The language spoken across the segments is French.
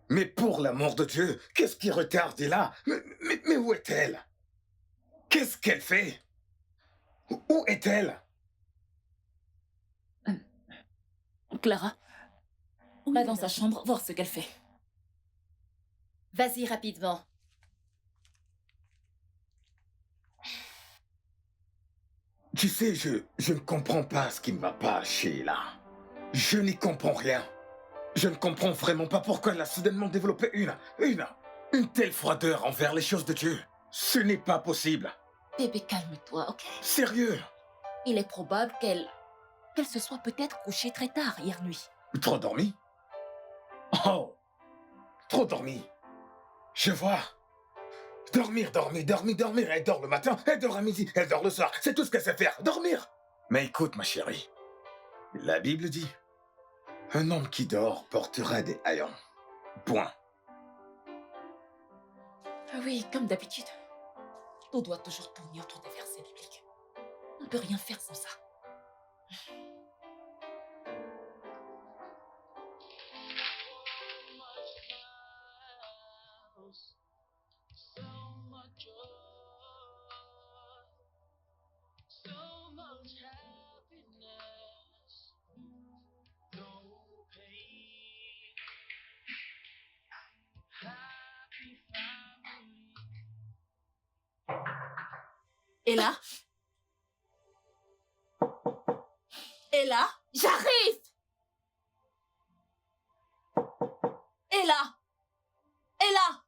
Mais pour l'amour de Dieu, qu'est-ce qui retarde là? Mais où est-elle? Qu'est-ce qu'elle fait? Où est-elle? Clara, va dans sa chambre voir ce qu'elle fait. Vas-y rapidement. Tu sais, je ne comprends pas ce qui ne va pas, Sheila. Je n'y comprends rien. Je ne comprends vraiment pas pourquoi elle a soudainement développé une telle froideur envers les choses de Dieu. Ce n'est pas possible. Bébé, calme-toi, ok? Sérieux? Il est probable qu'elle se soit peut-être couchée très tard hier nuit. Trop dormi? Oh! Trop dormi. Je vois. Dormir. Elle dort le matin, elle dort à midi, elle dort le soir. C'est tout ce qu'elle sait faire, dormir. Mais écoute, ma chérie. La Bible dit, un homme qui dort portera des haillons. Point. Oui, comme d'habitude. On doit toujours tourner autour des versets bibliques. On ne peut rien faire sans ça. Ella? Ella? J'arrive! Ella! Ella!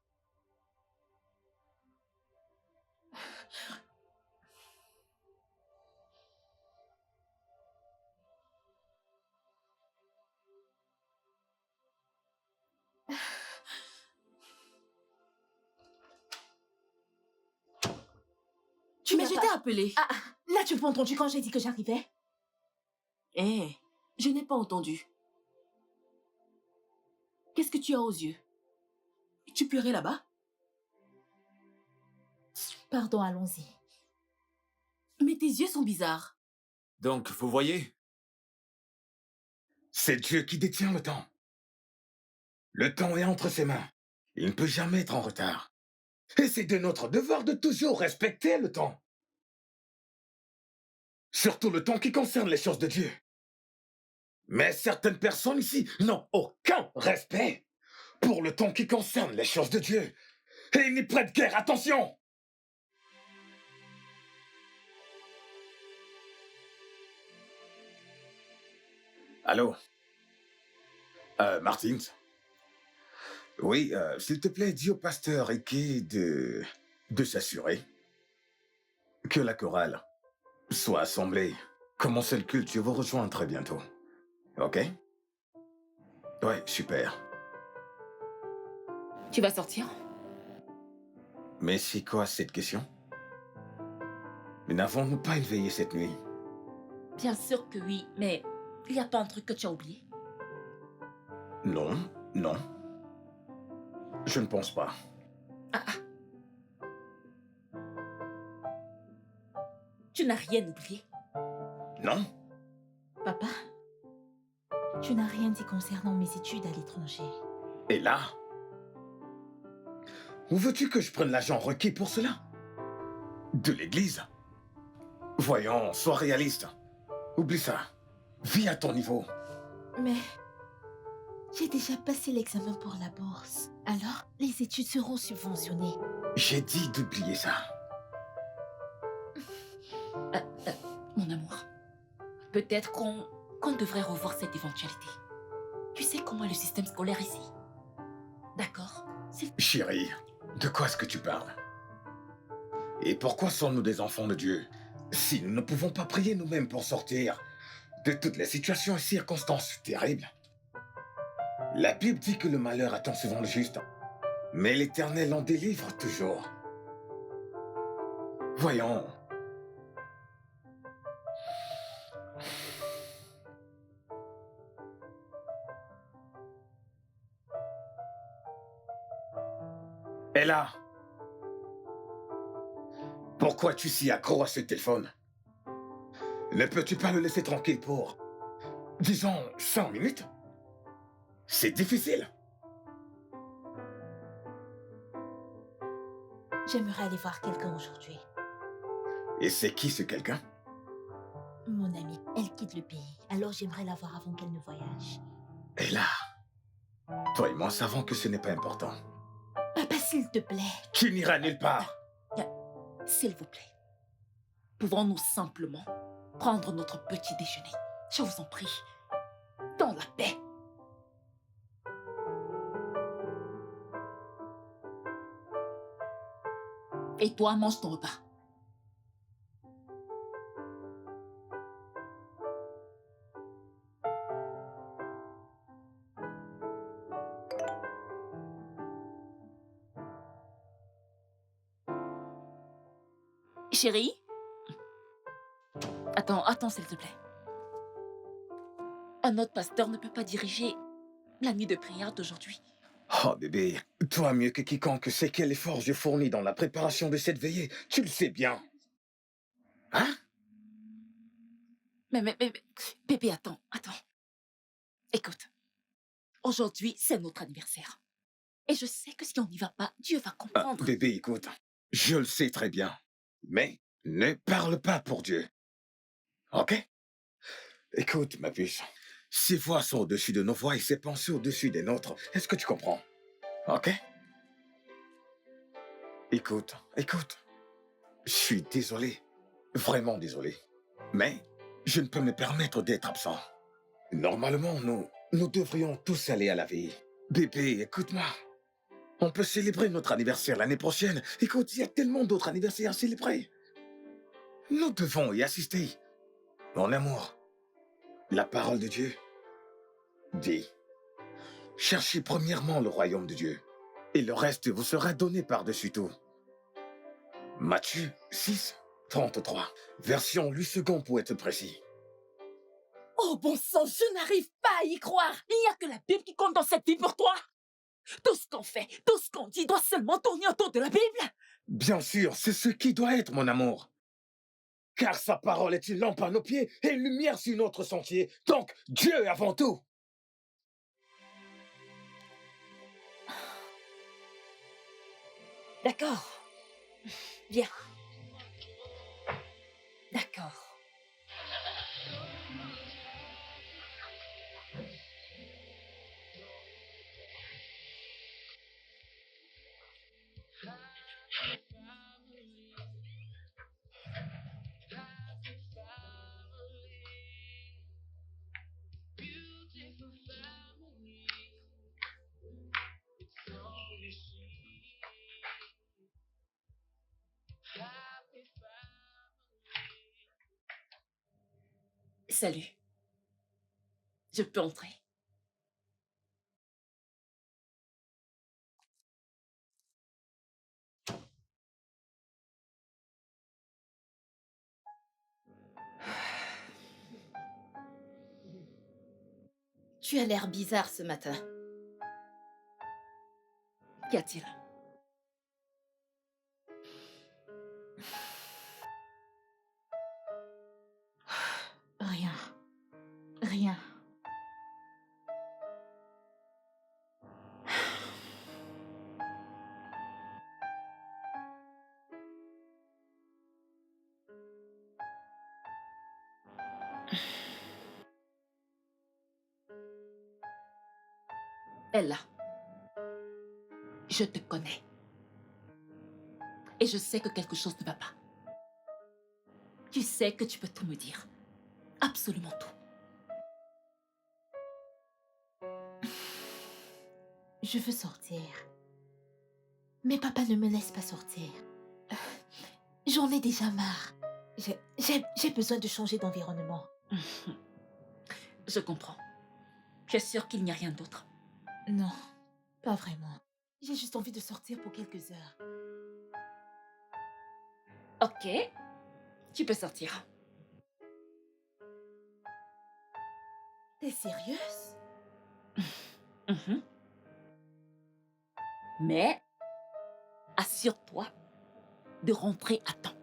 Mais je t'ai appelé. Ah, là tu m'as entendu quand j'ai dit que j'arrivais? Eh, je n'ai pas entendu. Qu'est-ce que tu as aux yeux? Tu pleurais là-bas? Pardon, allons-y. Mais tes yeux sont bizarres. Donc, vous voyez? C'est Dieu qui détient le temps. Le temps est entre ses mains. Il ne peut jamais être en retard. Et c'est de notre devoir de toujours respecter le temps. Surtout le temps qui concerne les choses de Dieu. Mais certaines personnes ici n'ont aucun respect pour le temps qui concerne les choses de Dieu. Et ils n'y prêtent guère attention. Allô? Martins? Oui, s'il te plaît, dis au pasteur Ricky de s'assurer que la chorale soit assemblée. Commencez le culte, je vous rejoins très bientôt. Ok? Ouais, super. Tu vas sortir? Mais c'est quoi cette question? Mais n'avons-nous pas une veillée cette nuit? Bien sûr que oui, mais il n'y a pas un truc que tu as oublié? Non. Je ne pense pas. Tu n'as rien oublié? Non? Papa, tu n'as rien dit concernant mes études à l'étranger. Et là? Où veux-tu que je prenne l'argent requis pour cela? De l'église? Voyons, sois réaliste. Oublie ça. Vis à ton niveau. Mais j'ai déjà passé l'examen pour la bourse. Alors, les études seront subventionnées. J'ai dit d'oublier ça. Mon amour, peut-être qu'on devrait revoir cette éventualité. Tu sais comment est le système scolaire ici? D'accord? Chérie, de quoi est-ce que tu parles? Et pourquoi sommes-nous des enfants de Dieu si nous ne pouvons pas prier nous-mêmes pour sortir de toutes les situations et circonstances terribles? La Bible dit que le malheur attend souvent le juste, mais l'Éternel en délivre toujours. Voyons. Ella, pourquoi tu es si accro à ce téléphone? Ne peux-tu pas le laisser tranquille pour, disons, 100 minutes? C'est difficile. J'aimerais aller voir quelqu'un aujourd'hui. Et c'est qui ce quelqu'un? Mon amie, elle quitte le pays. Alors j'aimerais la voir avant qu'elle ne voyage. Ella, toi et moi savons que ce n'est pas important. Papa, s'il te plaît. Tu n'iras nulle part. S'il vous plaît, pouvons-nous simplement prendre notre petit déjeuner? Je vous en prie, dans la paix. Et toi, mange ton repas. Chérie? Attends, s'il te plaît. Un autre pasteur ne peut pas diriger la nuit de prière d'aujourd'hui. Oh bébé, toi mieux que quiconque sais quel effort je fournis dans la préparation de cette veillée. Tu le sais bien. Hein? Mais, bébé, attends. Écoute, aujourd'hui, c'est notre anniversaire. Et je sais que si on n'y va pas, Dieu va comprendre. Bébé, écoute, je le sais très bien. Mais ne parle pas pour Dieu. Ok? Écoute, ma puce. Ses voix sont au-dessus de nos voix et ses pensées au-dessus des nôtres. Est-ce que tu comprends? Ok? Écoute. Je suis désolé. Vraiment désolé. Mais je ne peux me permettre d'être absent. Normalement, nous devrions tous aller à la veille. Bébé, écoute-moi. On peut célébrer notre anniversaire l'année prochaine. Écoute, il y a tellement d'autres anniversaires à célébrer. Nous devons y assister. Mon amour, la parole de Dieu dit, cherchez premièrement le royaume de Dieu, et le reste vous sera donné par-dessus tout. Matthieu 6, 33, version 8 secondes pour être précis. Oh bon sang, je n'arrive pas à y croire. Il n'y a que la Bible qui compte dans cette vie pour toi. Tout ce qu'on fait, tout ce qu'on dit doit seulement tourner autour de la Bible. Bien sûr, c'est ce qui doit être, mon amour. Car sa parole est une lampe à nos pieds et une lumière sur notre sentier. Donc, Dieu avant tout. D'accord. Bien. D'accord. Salut. Je peux entrer? Tu as l'air bizarre ce matin. Qu'y a-t-il? Rien. Rien. Ella, je te connais. Et je sais que quelque chose ne va pas. Tu sais que tu peux tout me dire. Absolument tout. Je veux sortir. Mais papa ne me laisse pas sortir. J'en ai déjà marre. J'ai besoin de changer d'environnement. Je comprends. Tu es sûre qu'il n'y a rien d'autre? Non, pas vraiment. J'ai juste envie de sortir pour quelques heures. Ok. Tu peux sortir. T'es sérieuse? Mhm. Mais assure-toi de rentrer à temps.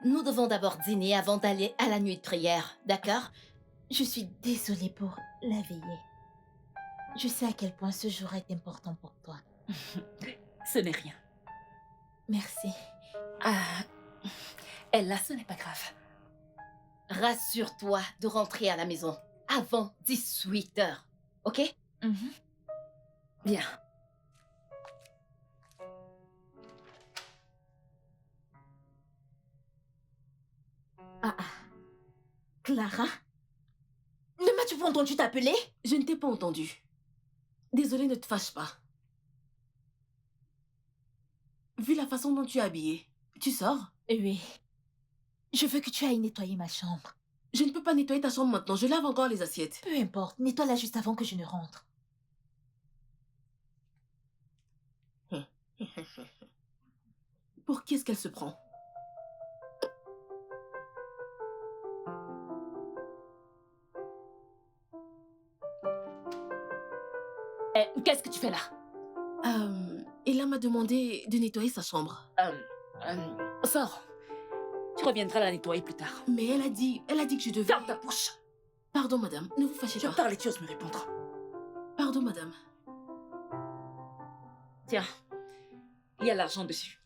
Nous devons d'abord dîner avant d'aller à la nuit de prière, d'accord? Je suis désolée pour la veillée. Je sais à quel point ce jour est important pour toi. Ce n'est rien. Merci. Ah, Ella, ce n'est pas grave. Rassure-toi de rentrer à la maison avant 18 heures, ok? Bien. Ah ah. Clara? Ne m'as-tu pas entendu t'appeler? Je ne t'ai pas entendu. Désolée, ne te fâche pas. Vu la façon dont tu es habillée, tu sors? Oui. Je veux que tu ailles nettoyer ma chambre. Je ne peux pas nettoyer ta chambre maintenant, je lave encore les assiettes. Peu importe, nettoie-la juste avant que je ne rentre. Pour qui est-ce qu'elle se prend? Qu'est-ce que tu fais là? Ella m'a demandé de nettoyer sa chambre. Sors. Tu reviendras la nettoyer plus tard. Mais elle a dit que je devais... Ferme ta bouche. Pardon, madame, ne vous fâchez Je pas. parle et tu oses me répondre. Pardon, madame. Tiens, il y a l'argent dessus.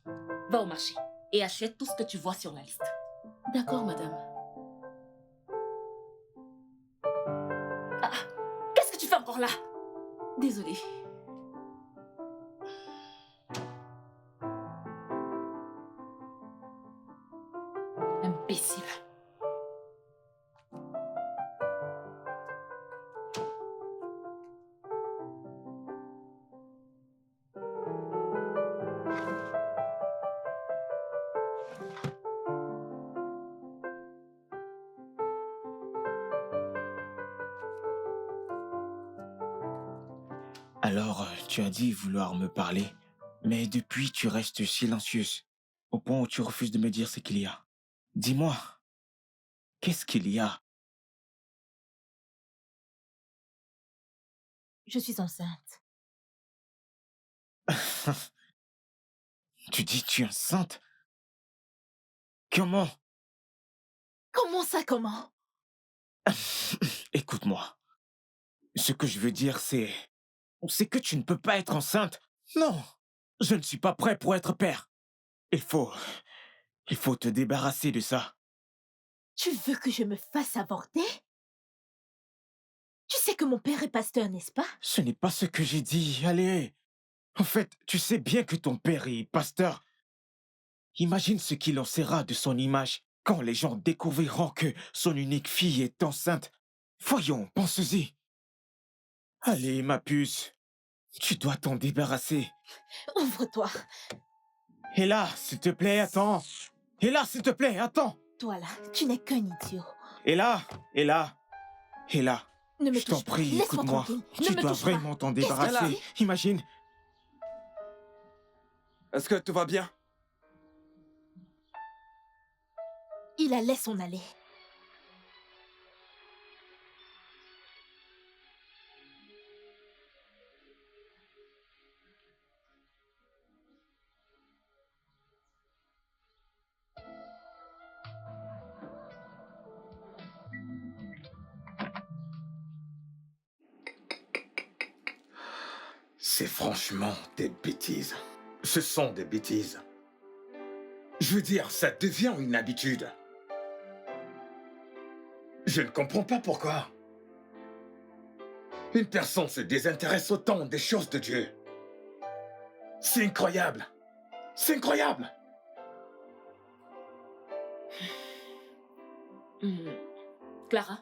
Va au marché et achète tout ce que tu vois sur la liste. D'accord, madame. Qu'est-ce que tu fais encore là? Désolée. Imbécile. Alors, tu as dit vouloir me parler, mais depuis tu restes silencieuse, au point où tu refuses de me dire ce qu'il y a. Dis-moi, qu'est-ce qu'il y a? Je suis enceinte. Tu dis tu es enceinte? Comment? Comment ça, comment? Écoute-moi. Ce que je veux dire, c'est que tu ne peux pas être enceinte. Non, je ne suis pas prêt pour être père. Il faut te débarrasser de ça. Tu veux que je me fasse avorter? Tu sais que mon père est pasteur, n'est-ce pas? Ce n'est pas ce que j'ai dit, allez. En fait, tu sais bien que ton père est pasteur. Imagine ce qu'il en sera de son image quand les gens découvriront que son unique fille est enceinte. Voyons, pense-y. Allez, ma puce, tu dois t'en débarrasser. Ouvre-toi. Et là, s'il te plaît, attends. Et là, s'il te plaît, attends. Toi là, tu n'es qu'un idiot. Et là. Ne me Je t'en touche pas. prie, Laisse-moi écoute-moi. tranquille. Tu Ne me dois touche pas. vraiment t'en Qu'est-ce que débarrasser. c'est? Imagine. Est-ce que tout va bien? Il la laisse en aller. C'est franchement des bêtises. Ce sont des bêtises. Je veux dire, ça devient une habitude. Je ne comprends pas pourquoi. Une personne se désintéresse autant des choses de Dieu. C'est incroyable. C'est incroyable. Clara?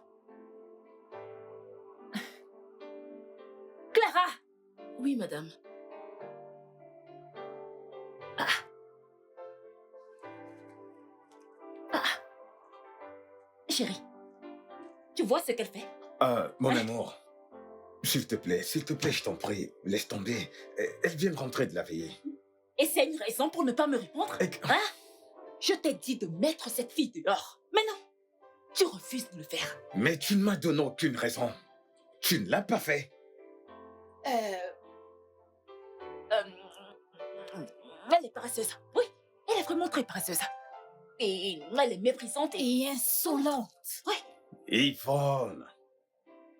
Clara! Oui, madame. Chérie, tu vois ce qu'elle fait? Mon amour, s'il te plaît, je t'en prie, laisse tomber. Elle vient de rentrer de la veillée. Et c'est une raison pour ne pas me répondre? Et- Hein? Je t'ai dit de mettre cette fille dehors. Mais non, tu refuses de le faire. Mais tu ne m'as donné aucune raison. Tu ne l'as pas fait. Elle est paresseuse. Oui, elle est vraiment très paresseuse. Et elle est méprisante Et insolente. Oui. Yvonne.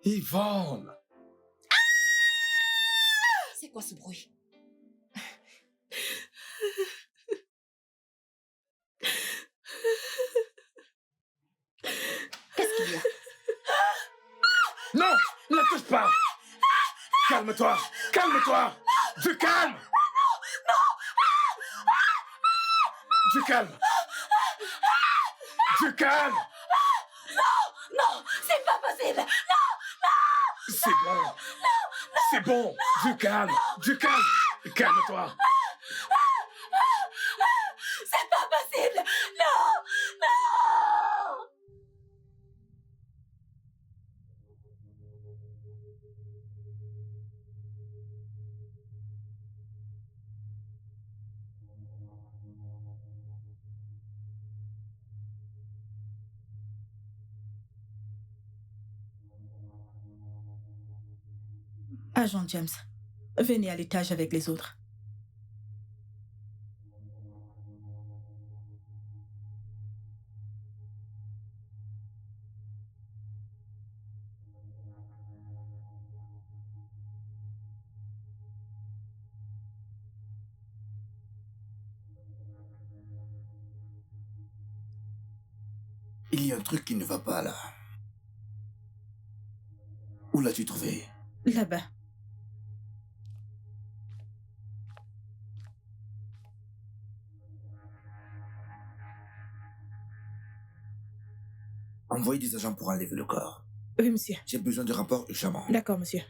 Yvonne. C'est quoi ce bruit? Qu'est-ce qu'il y a? Non, ne touche pas. Calme-toi. Calme-toi. Du calme. Du calme. Du calme. Non, c'est pas possible. C'est bon. C'est bon. Du calme. Du calme. Calme-toi. C'est pas possible. Non, non. Agent James, venez à l'étage avec les autres. Il y a un truc qui ne va pas là. Où l'as-tu trouvé? Là-bas. Envoyez des agents pour enlever le corps. Oui, monsieur. J'ai besoin de rapports urgemment. D'accord, monsieur.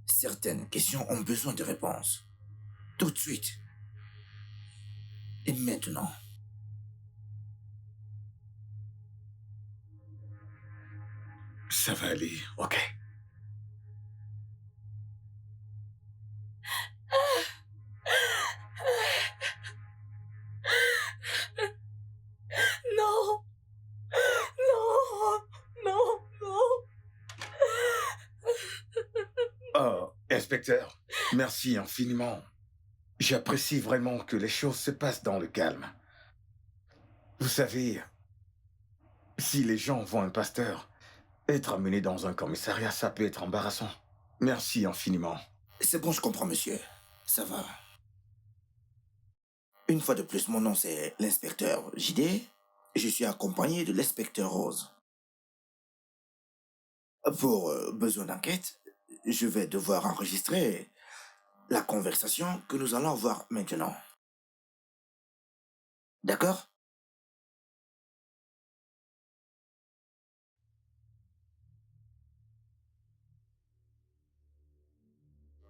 Certaines questions ont besoin de réponses. Tout de suite. Et maintenant. Ça va aller, ok? Non. Non. Non. Non. Oh, inspecteur, merci infiniment. J'apprécie vraiment que les choses se passent dans le calme. Vous savez, si les gens voient un pasteur être amené dans un commissariat, ça peut être embarrassant. Merci infiniment. C'est bon, je comprends, monsieur. Ça va. Une fois de plus, mon nom c'est l'inspecteur JD. Je suis accompagné de l'inspecteur Rose. Pour besoin d'enquête, je vais devoir enregistrer la conversation que nous allons avoir maintenant. D'accord?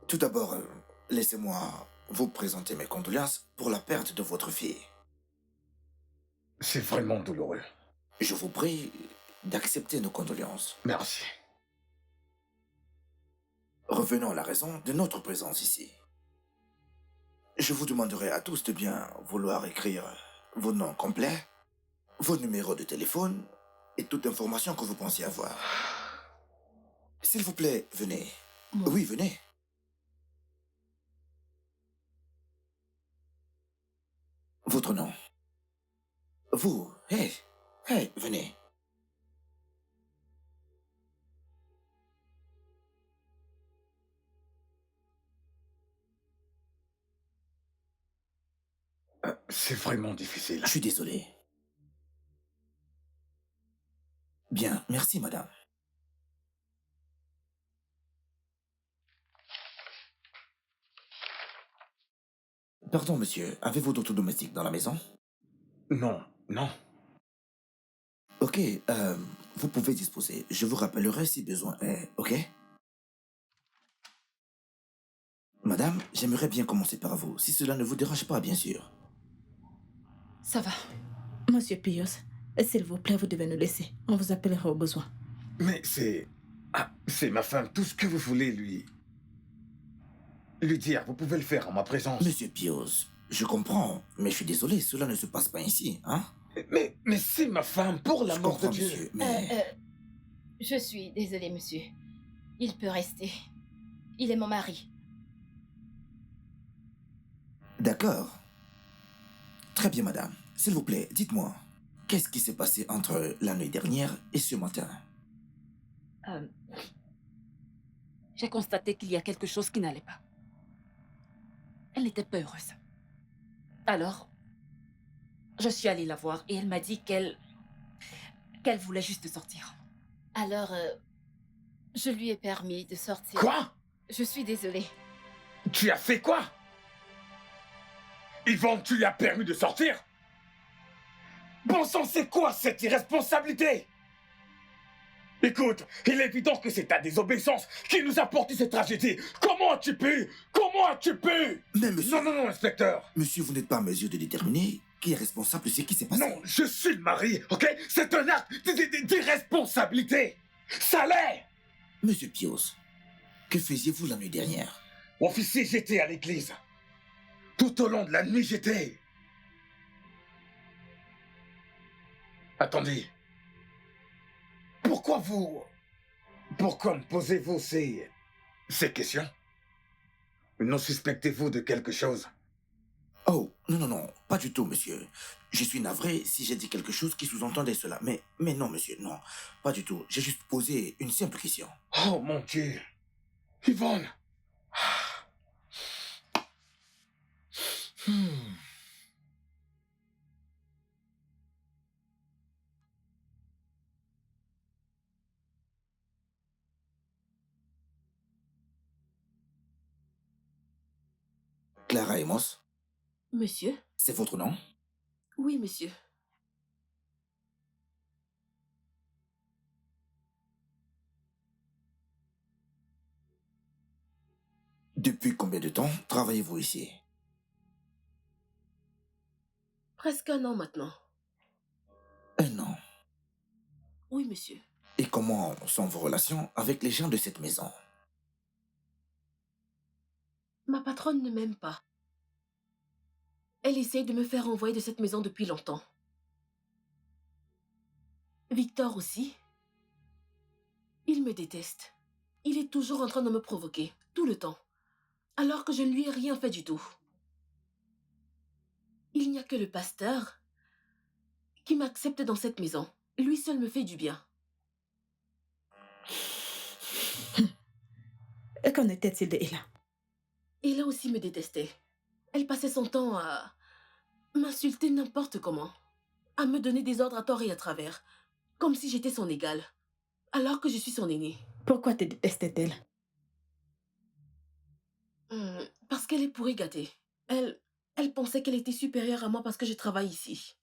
Tout d'abord, laissez-moi vous présenter mes condoléances pour la perte de votre fille. C'est vraiment douloureux. Je vous prie d'accepter nos condoléances. Merci. Revenons à la raison de notre présence ici. Je vous demanderai à tous de bien vouloir écrire vos noms complets, vos numéros de téléphone et toute information que vous pensiez avoir. S'il vous plaît, venez. Moi. Oui, venez. Votre nom. Vous, hey, venez. C'est vraiment difficile. Je suis désolé. Bien, merci, madame. Pardon, monsieur, avez-vous d'autres domestiques dans la maison? Non, non. Ok, vous pouvez disposer. Je vous rappellerai si besoin est, ok? Madame, j'aimerais bien commencer par vous, si cela ne vous dérange pas, bien sûr. Ça va. Monsieur Pius, s'il vous plaît, vous devez nous laisser. On vous appellera au besoin. Mais c'est... Ah, c'est ma femme. Tout ce que vous voulez lui dire, vous pouvez le faire en ma présence. Monsieur Pius, je comprends, mais je suis désolé, cela ne se passe pas ici, hein? Mais c'est ma femme, pour Je l'amour de comprends, Dieu. monsieur, mais... Je suis désolée, monsieur. Il peut rester. Il est mon mari. D'accord. Très bien, madame. S'il vous plaît, dites-moi, qu'est-ce qui s'est passé entre la nuit dernière et ce matin? Euh, J'ai constaté qu'il y a quelque chose qui n'allait pas. Elle n'était pas heureuse. Alors, je suis allée la voir et elle m'a dit qu'elle voulait juste sortir. Alors, je lui ai permis de sortir. Quoi? Je suis désolée. Tu as fait quoi? Yvonne, tu lui as permis de sortir? Bon sang, c'est quoi cette irresponsabilité? Écoute, il est évident que c'est ta désobéissance qui nous a porté cette tragédie. Comment as-tu pu? Comment as-tu pu? Mais monsieur... Non, inspecteur. Monsieur, vous n'êtes pas en mesure de déterminer qui est responsable de ce qui s'est passé. Non, je suis le mari, ok? C'est un acte d'irresponsabilité. Ça l'est. Monsieur Pios, que faisiez-vous la nuit dernière? Officier, j'étais à l'église. Tout au long de la nuit, j'étais... Attendez. Pourquoi me posez-vous ces questions? Nous suspectez-vous de quelque chose? Oh, non, pas du tout, monsieur. Je suis navré si j'ai dit quelque chose qui sous-entendait cela. Mais non, monsieur, non, pas du tout. J'ai juste posé une simple question. Oh, mon Dieu. Yvonne. Clara Amos, Monsieur? c'est votre nom? Oui, monsieur. Depuis combien de temps travaillez-vous ici? Presque un an maintenant. Un an. Oui, monsieur. Et comment sont vos relations avec les gens de cette maison? Ma patronne ne m'aime pas. Elle essaye de me faire envoyer de cette maison depuis longtemps. Victor aussi. Il me déteste. Il est toujours en train de me provoquer, tout le temps, alors que je ne lui ai rien fait du tout. Il n'y a que le pasteur qui m'accepte dans cette maison. Lui seul me fait du bien. Et qu'en était-il de Ella? Ella aussi me détestait. Elle passait son temps à m'insulter n'importe comment, à me donner des ordres à tort et à travers, comme si j'étais son égale, alors que je suis son aînée. Pourquoi te détestait-elle? Parce qu'elle est pourrie gâtée. Elle pensait qu'elle était supérieure à moi parce que je travaille ici.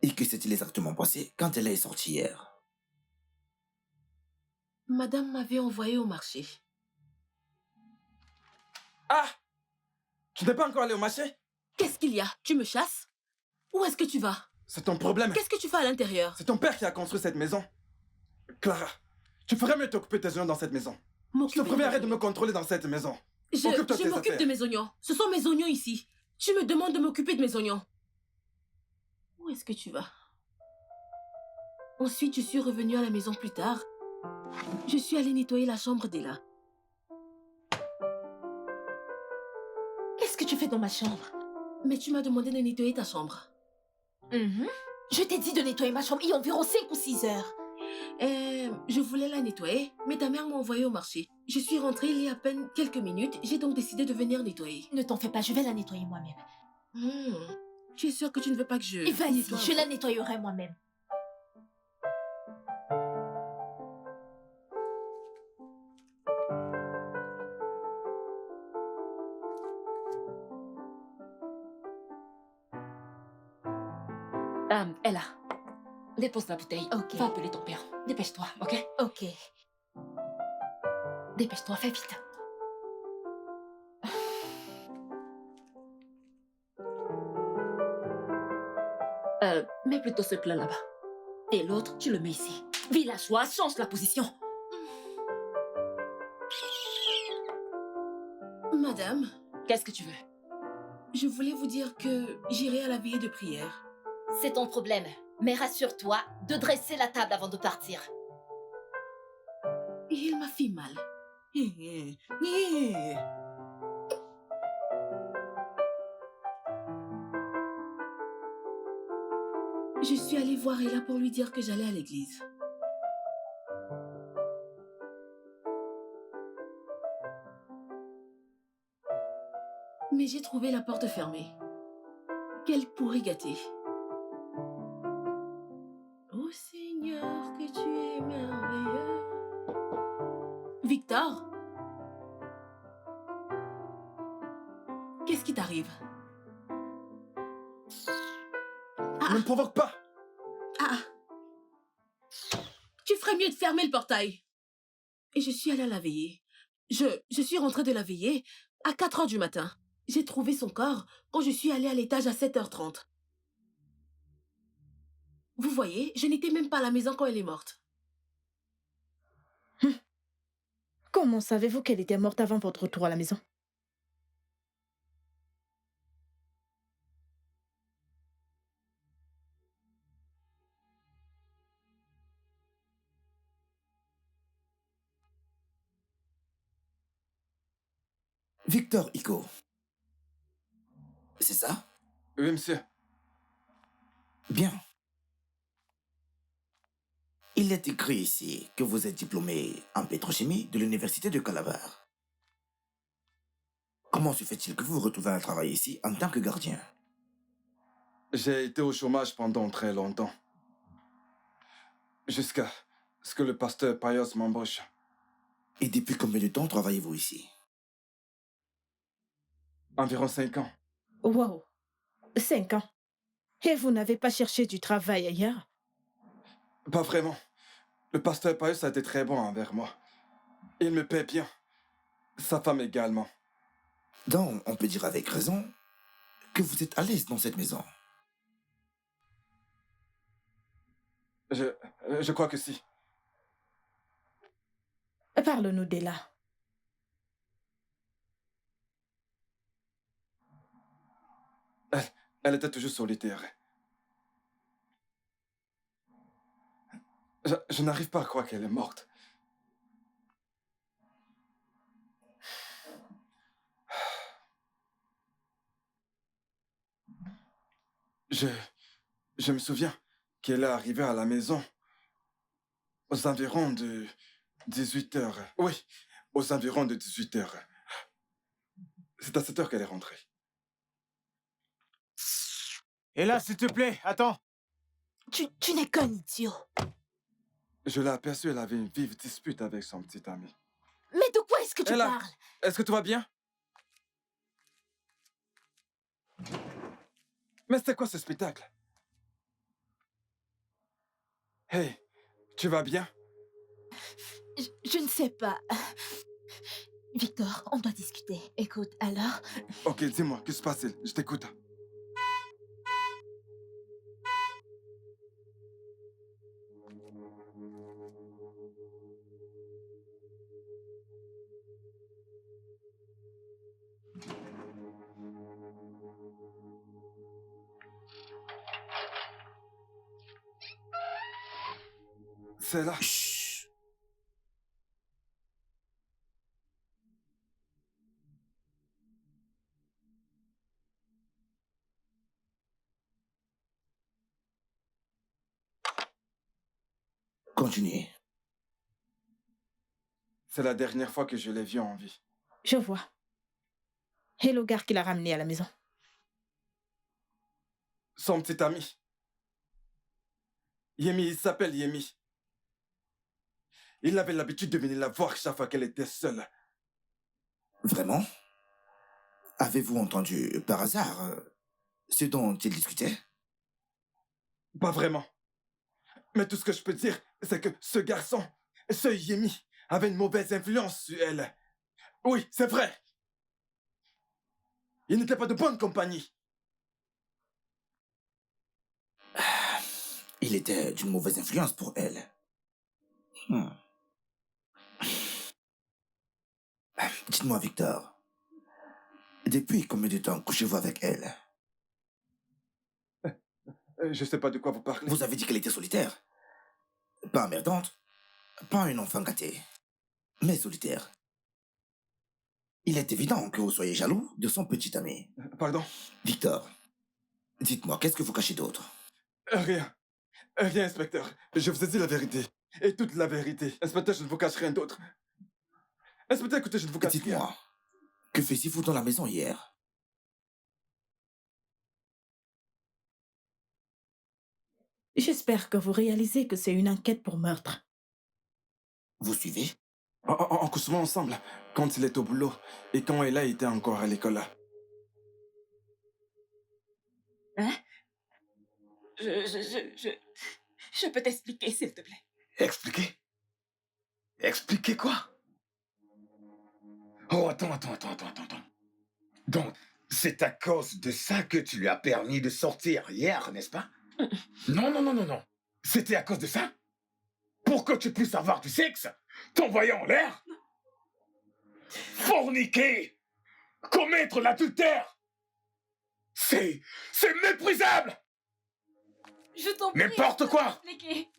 Et que s'est-il exactement passé quand elle est sortie hier? Madame m'avait envoyé au marché. Ah! Tu n'es pas encore allé au marché? Qu'est-ce qu'il y a? Tu me chasses? Où est-ce que tu vas? C'est ton problème. Qu'est-ce que tu fais à l'intérieur? C'est ton père qui a construit cette maison. Clara, tu ferais mieux t'occuper de tes oignons dans cette maison. Je te promets, arrête de me contrôler dans cette maison. Je Occupe-toi de tes m'occupe affaires. de mes oignons. Ce sont mes oignons ici. Tu me demandes de m'occuper de mes oignons. Où est-ce que tu vas? Ensuite, je suis revenue à la maison plus tard. Je suis allée nettoyer la chambre d'Ella. Qu'est-ce que tu fais dans ma chambre? Mais tu m'as demandé de nettoyer ta chambre. Je t'ai dit de nettoyer ma chambre il y a environ 5 ou 6 heures. Je voulais la nettoyer, mais ta mère m'a envoyée au marché. Je suis rentrée il y a à peine quelques minutes. J'ai donc décidé de venir nettoyer. Ne t'en fais pas, je vais la nettoyer moi-même. Tu es sûre que tu ne veux pas que je... Et vas-y, nettoie? je la nettoyerai moi-même. Ella, dépose la bouteille. Ok. Va appeler ton père. Dépêche-toi, ok? Ok. Dépêche-toi, fais vite. Mets plutôt ce plein là-bas. Et l'autre, tu le mets ici. Villageois, change la position. Madame, Qu'est-ce que tu veux? je voulais vous dire que j'irai à la veillée de prière. C'est ton problème. Mais rassure-toi de dresser la table avant de partir. Et il m'a fait mal. Je suis allée voir Ella pour lui dire que j'allais à l'église. Mais j'ai trouvé la porte fermée. Quel pourri gâté. Oh Seigneur, que tu es merveilleux. Victor? Qu'est-ce qui t'arrive? Ne me provoque pas! Ah! Tu ferais mieux de fermer le portail. Et je suis allée à la veillée. Je suis rentrée de la veillée à 4 heures du matin. J'ai trouvé son corps quand je suis allée à l'étage à 7h30. Vous voyez, je n'étais même pas à la maison quand elle est morte. Comment savez-vous qu'elle était morte avant votre retour à la maison? Victor Hugo. C'est ça? Oui, monsieur. Bien. Il est écrit ici que vous êtes diplômé en pétrochimie de l'université de Calabar. Comment se fait-il que vous vous retrouvez à travailler ici en tant que gardien? J'ai été au chômage pendant très longtemps. Jusqu'à ce que le pasteur Payos m'embauche. Et depuis combien de temps travaillez-vous ici? Environ 5 ans. Wow, 5 ans. Et vous n'avez pas cherché du travail ailleurs? Pas vraiment. Le pasteur Payos a été très bon envers moi. Il me paie bien. Sa femme également. Donc, on peut dire avec raison que vous êtes à l'aise dans cette maison. Je crois que si. Parle-nous d'Ella. Elle était toujours solitaire. Je n'arrive pas à croire qu'elle est morte. Je me souviens qu'elle est arrivée à la maison aux environs de 18 heures. Oui, aux environs de 18 heures. C'est à cette heure qu'elle est rentrée. Et là, s'il te plaît, attends. Tu n'es qu'un idiot. Je l'ai aperçue, elle avait une vive dispute avec son petit ami. Mais de quoi est-ce que tu Ella, parles? est-ce que tout va bien? Mais c'était quoi ce spectacle? Hey, tu vas bien? Je ne sais pas. Victor, on doit discuter. Écoute, alors... Ok, dis-moi, qu'est-ce qui se passe? Je t'écoute. C'est là. Chut. Continuez. C'est la dernière fois que je l'ai vue en vie. Je vois. Et le gars qui l'a ramené à la maison? Son petit ami. Yemi, il s'appelle Yemi. Il avait l'habitude de venir la voir chaque fois qu'elle était seule. Vraiment? Avez-vous entendu par hasard ce dont il discutait? Pas vraiment. Mais tout ce que je peux dire, c'est que ce garçon, ce Yemi, avait une mauvaise influence sur elle. Oui, c'est vrai. Il n'était pas de bonne compagnie. Il était d'une mauvaise influence pour elle. Dites-moi, Victor, depuis combien de temps couchez-vous avec elle? Je sais pas de quoi vous parlez. Vous avez dit qu'elle était solitaire. Pas emmerdante, pas un enfant gâté, mais solitaire. Il est évident que vous soyez jaloux de son petit ami. Pardon? Victor, dites-moi, qu'est-ce que vous cachez d'autre? Rien. Rien, inspecteur. Je vous ai dit la vérité. Et toute la vérité. Inspecteur, je ne vous cache rien d'autre. Inspecteur, écoutez, je ne vous cache rien. Dites-moi, que faisiez-vous dans la maison hier? J'espère que vous réalisez que c'est une enquête pour meurtre. Vous suivez? On couche souvent ensemble, quand il est au boulot et quand Ella était encore à l'école. Hein? Je peux t'expliquer, s'il te plaît. Expliquer? Expliquer quoi? Oh, attends. Donc, c'est à cause de ça que tu lui as permis de sortir hier, n'est-ce pas? Non. C'était à cause de ça? Pour que tu puisses avoir du sexe? T'envoyer en l'air? Forniquer? Commettre l'adultère? C'est méprisable! Je t'en prie. N'importe quoi! Expliquer.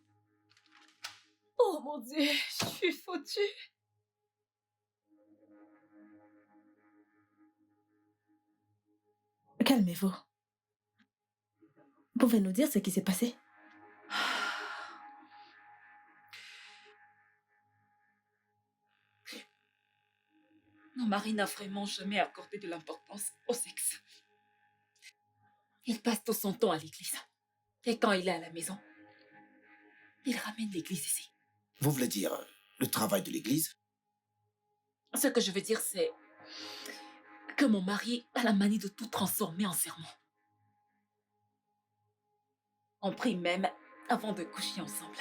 Oh mon Dieu, je suis foutue. Calmez-vous. Pouvez nous dire ce qui s'est passé? Mon mari n'a vraiment jamais accordé de l'importance au sexe. Il passe tout son temps à l'église. Et quand il est à la maison, il ramène l'église ici. Vous voulez dire le travail de l'église? Ce que je veux dire, c'est que mon mari a la manie de tout transformer en sermon. On prie même avant de coucher ensemble.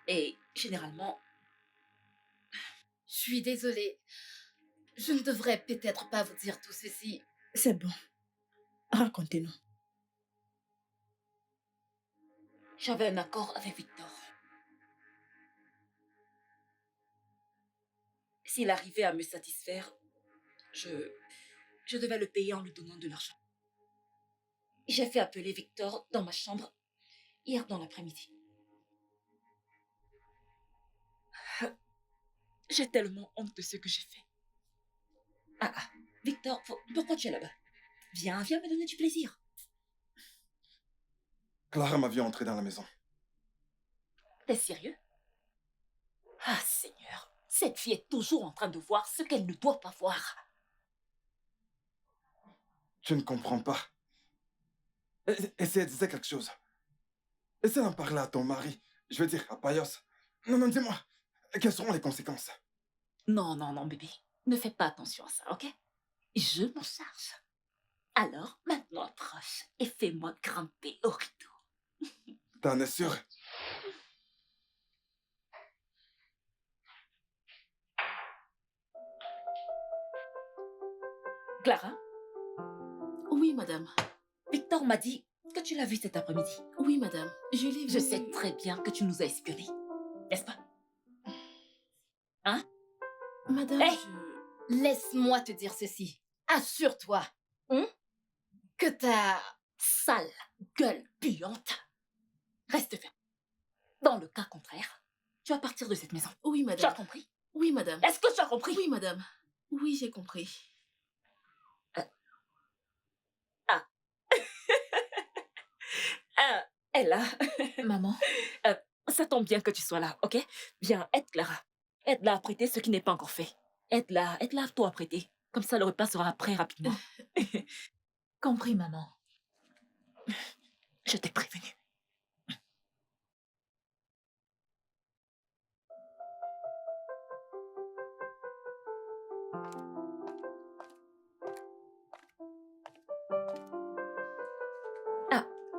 Et généralement... Je suis désolée. Je ne devrais peut-être pas vous dire tout ceci. C'est bon. Racontez-nous. J'avais un accord avec Victor. S'il arrivait à me satisfaire, je devais le payer en lui donnant de l'argent. J'ai fait appeler Victor dans ma chambre hier dans l'après-midi. J'ai tellement honte de ce que j'ai fait. Victor, pourquoi tu es là-bas? Viens me donner du plaisir. Clara m'a vu entrer dans la maison. T'es sérieux? Ah, Seigneur, cette fille est toujours en train de voir ce qu'elle ne doit pas voir. Tu ne comprends pas. Et si elle disait quelque chose? Essaie d'en parler à ton mari. Je veux dire, à Payos. Non, dis-moi. Quelles seront les conséquences? Non, bébé. Ne fais pas attention à ça, ok? Je m'en charge. Alors, maintenant approche et fais-moi grimper au rideau. T'en es sûr? Clara, Oui, madame. Victor m'a dit que tu l'as vu cet après-midi. Oui, madame. Je l'ai vu. Je sais très bien que tu nous as espionnés. N'est-ce pas? Hein? Madame, Hey! Laisse-moi te dire ceci. Assure-toi que ta Sale gueule puante. Reste ferme. Dans le cas contraire, tu vas partir de cette maison. Oui, Tu as madame. compris? Oui, madame. Est-ce que tu as compris? Oui, madame. Oui, j'ai compris. Ella, Maman, ça tombe bien que tu sois là, ok? Viens, aide Clara. Aide-la à prêter ce qui n'est pas encore fait. Aide-la toi à prêter. Comme ça, le repas sera prêt rapidement. compris, maman. Je t'ai prévenu.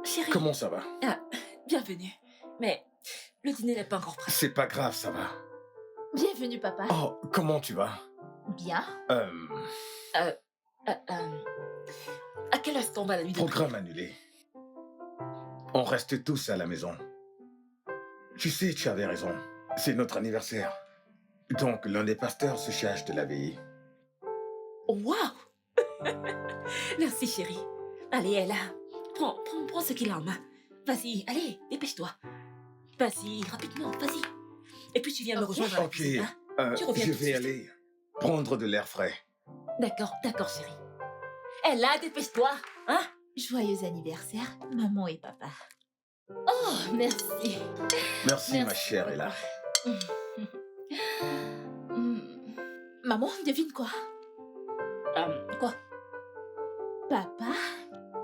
Chérie. Comment ça va? Bienvenue. Mais le dîner n'est pas encore prêt. C'est pas grave, ça va. Bienvenue, papa. Oh, comment tu vas? Bien. À quelle heure tombe la nuit de Programme annulé. On reste tous à la maison. Tu sais, tu avais raison. C'est notre anniversaire. Donc, l'un des pasteurs se charge de la veillée. Waouh! Merci, chérie. Allez, Ella. Prends ce qu'il a en main. Vas-y, allez, dépêche-toi. Vas-y, rapidement, vas-y. Et puis tu viens me rejoindre à la Ok, cuisine, hein? Tu reviens je tout de vais suite. aller prendre de l'air frais. D'accord, chérie. Ella, dépêche-toi, hein? Joyeux anniversaire, maman et papa. Oh, merci. Merci, ma Merci chère Ella. Maman, devine quoi? Quoi? Papa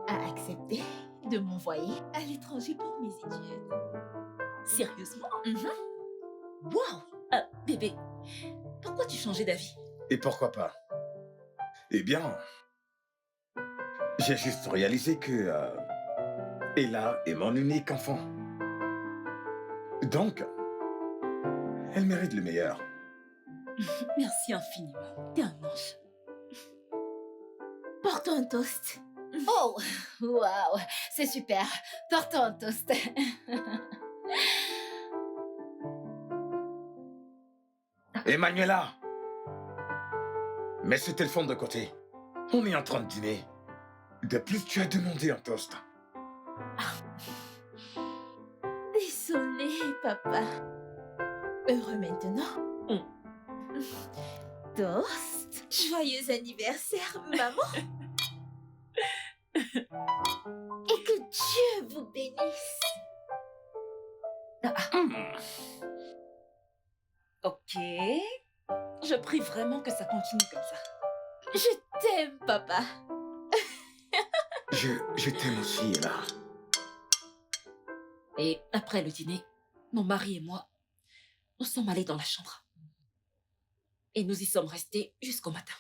a accepté de m'envoyer à l'étranger pour mes études. Sérieusement? Mhm. Waouh! Bébé, pourquoi tu changeais d'avis? Et pourquoi pas? Eh bien, j'ai juste réalisé que Ella est mon unique enfant. Donc, elle mérite le meilleur. Merci infiniment. T'es un ange. Porte-toi un toast. Oh, waouh, c'est super. Portons un toast. Emmanuela! Mets ce téléphone de côté. On est en train de dîner. De plus, tu as demandé un toast. Désolée, papa. Heureux maintenant? Toast. Joyeux anniversaire, maman. Et que Dieu vous bénisse. Ok. Je prie vraiment que ça continue comme ça. Je t'aime, papa. Je t'aime aussi, Ella. Et après le dîner, mon mari et moi, nous sommes allés dans la chambre. Et nous y sommes restés jusqu'au matin.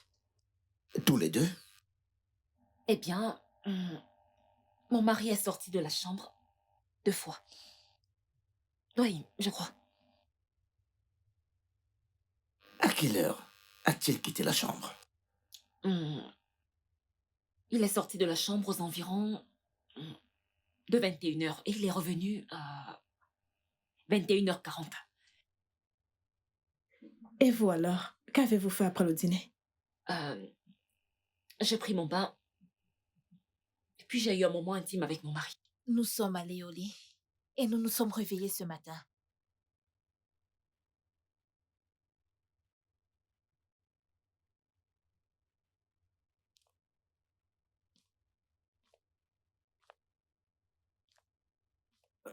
Tous les deux? Eh bien, mon mari est sorti de la chambre 2 fois. Oui, je crois. À quelle heure a-t-il quitté la chambre? Il est sorti de la chambre aux environs de 21h et il est revenu à 21h40. Et vous alors? Qu'avez-vous fait après le dîner? J'ai pris mon bain, puis j'ai eu un moment intime avec mon mari. Nous sommes allés au lit et nous nous sommes réveillés ce matin.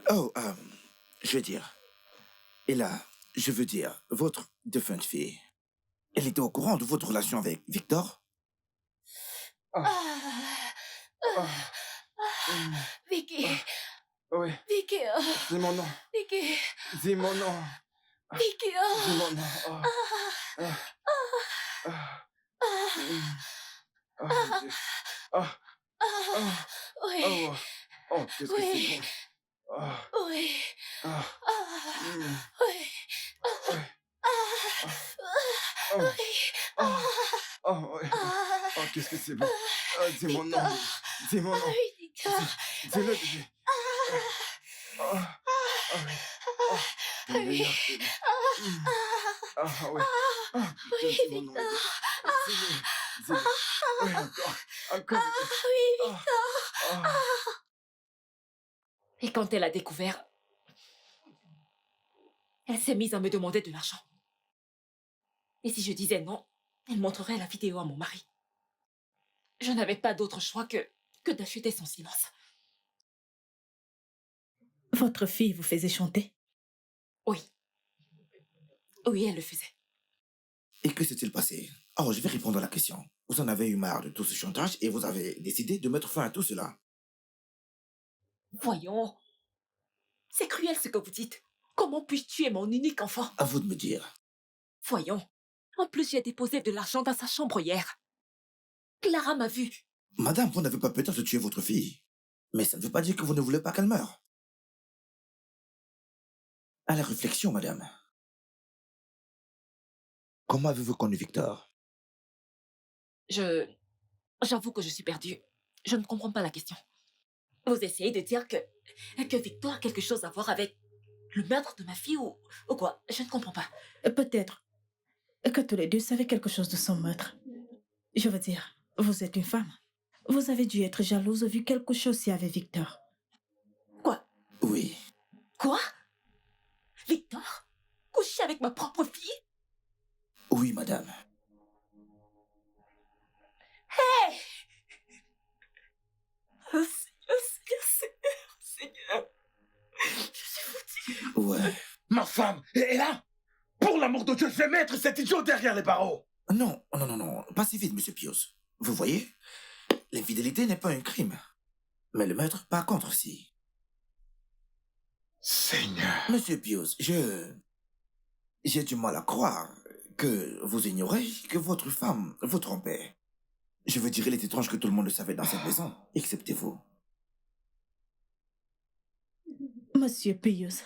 Oh, je veux dire... Et là, je veux dire, votre défunte fille, elle était au courant de votre relation avec Victor? Vicky, Oui, Vicky, dis mon nom. Vicky, Dis mon nom. Vicky, Dis mon nom. Mon Dieu. Oui, Qu'est-ce que Oui. c'est bon. oui, Ah, oui, qu'est-ce que c'est bon. Dis mon nom. Dis mon nom. oui, Victor. Dis-le, bébé. Le meilleur, bébé. Oui. Oui, Dis mon nom, Victor. bébé. Dis-le. Oui, encore. Encore, bébé. Oui, Victor. Et quand elle a découvert, elle s'est mise à me demander de l'argent. Et si je disais non, elle montrerait la vidéo à mon mari. Je n'avais pas d'autre choix que d'acheter son silence. Votre fille vous faisait chanter? Oui. Oui, elle le faisait. Et que s'est-il passé? Oh, je vais répondre à la question. Vous en avez eu marre de tout ce chantage et vous avez décidé de mettre fin à tout cela. Voyons. C'est cruel ce que vous dites. Comment puis-je tuer mon unique enfant? À vous de me dire. Voyons. En plus, j'ai déposé de l'argent dans sa chambre hier. Clara m'a vue. Madame, vous n'avez pas peut-être tué votre fille. Mais ça ne veut pas dire que vous ne voulez pas qu'elle meure. À la réflexion, madame. Comment avez-vous connu Victor? J'avoue que je suis perdue. Je ne comprends pas la question. Vous essayez de dire que Victor a quelque chose à voir avec le meurtre de ma fille ou quoi? Je ne comprends pas. Peut-être que tous les deux savaient quelque chose de son meurtre. Je veux dire, vous êtes une femme. Vous avez dû être jalouse vu quelque chose si avec Victor. Quoi? Oui. Quoi? Victor? Coucher avec ma propre fille? Oui, madame. Hey! Oh, Seigneur, Seigneur, Seigneur. femme. Et là, pour l'amour de Dieu, je vais mettre cet idiot derrière les barreaux. Non, non, non, non, pas si vite, monsieur Pius. Vous voyez, l'infidélité n'est pas un crime. Mais le meurtre, par contre, si. Seigneur. Monsieur Pius, j'ai du mal à croire que vous ignorez que votre femme vous trompait. Je veux dire, il est étrange que tout le monde le savait dans cette maison, excepté vous. Monsieur Pius,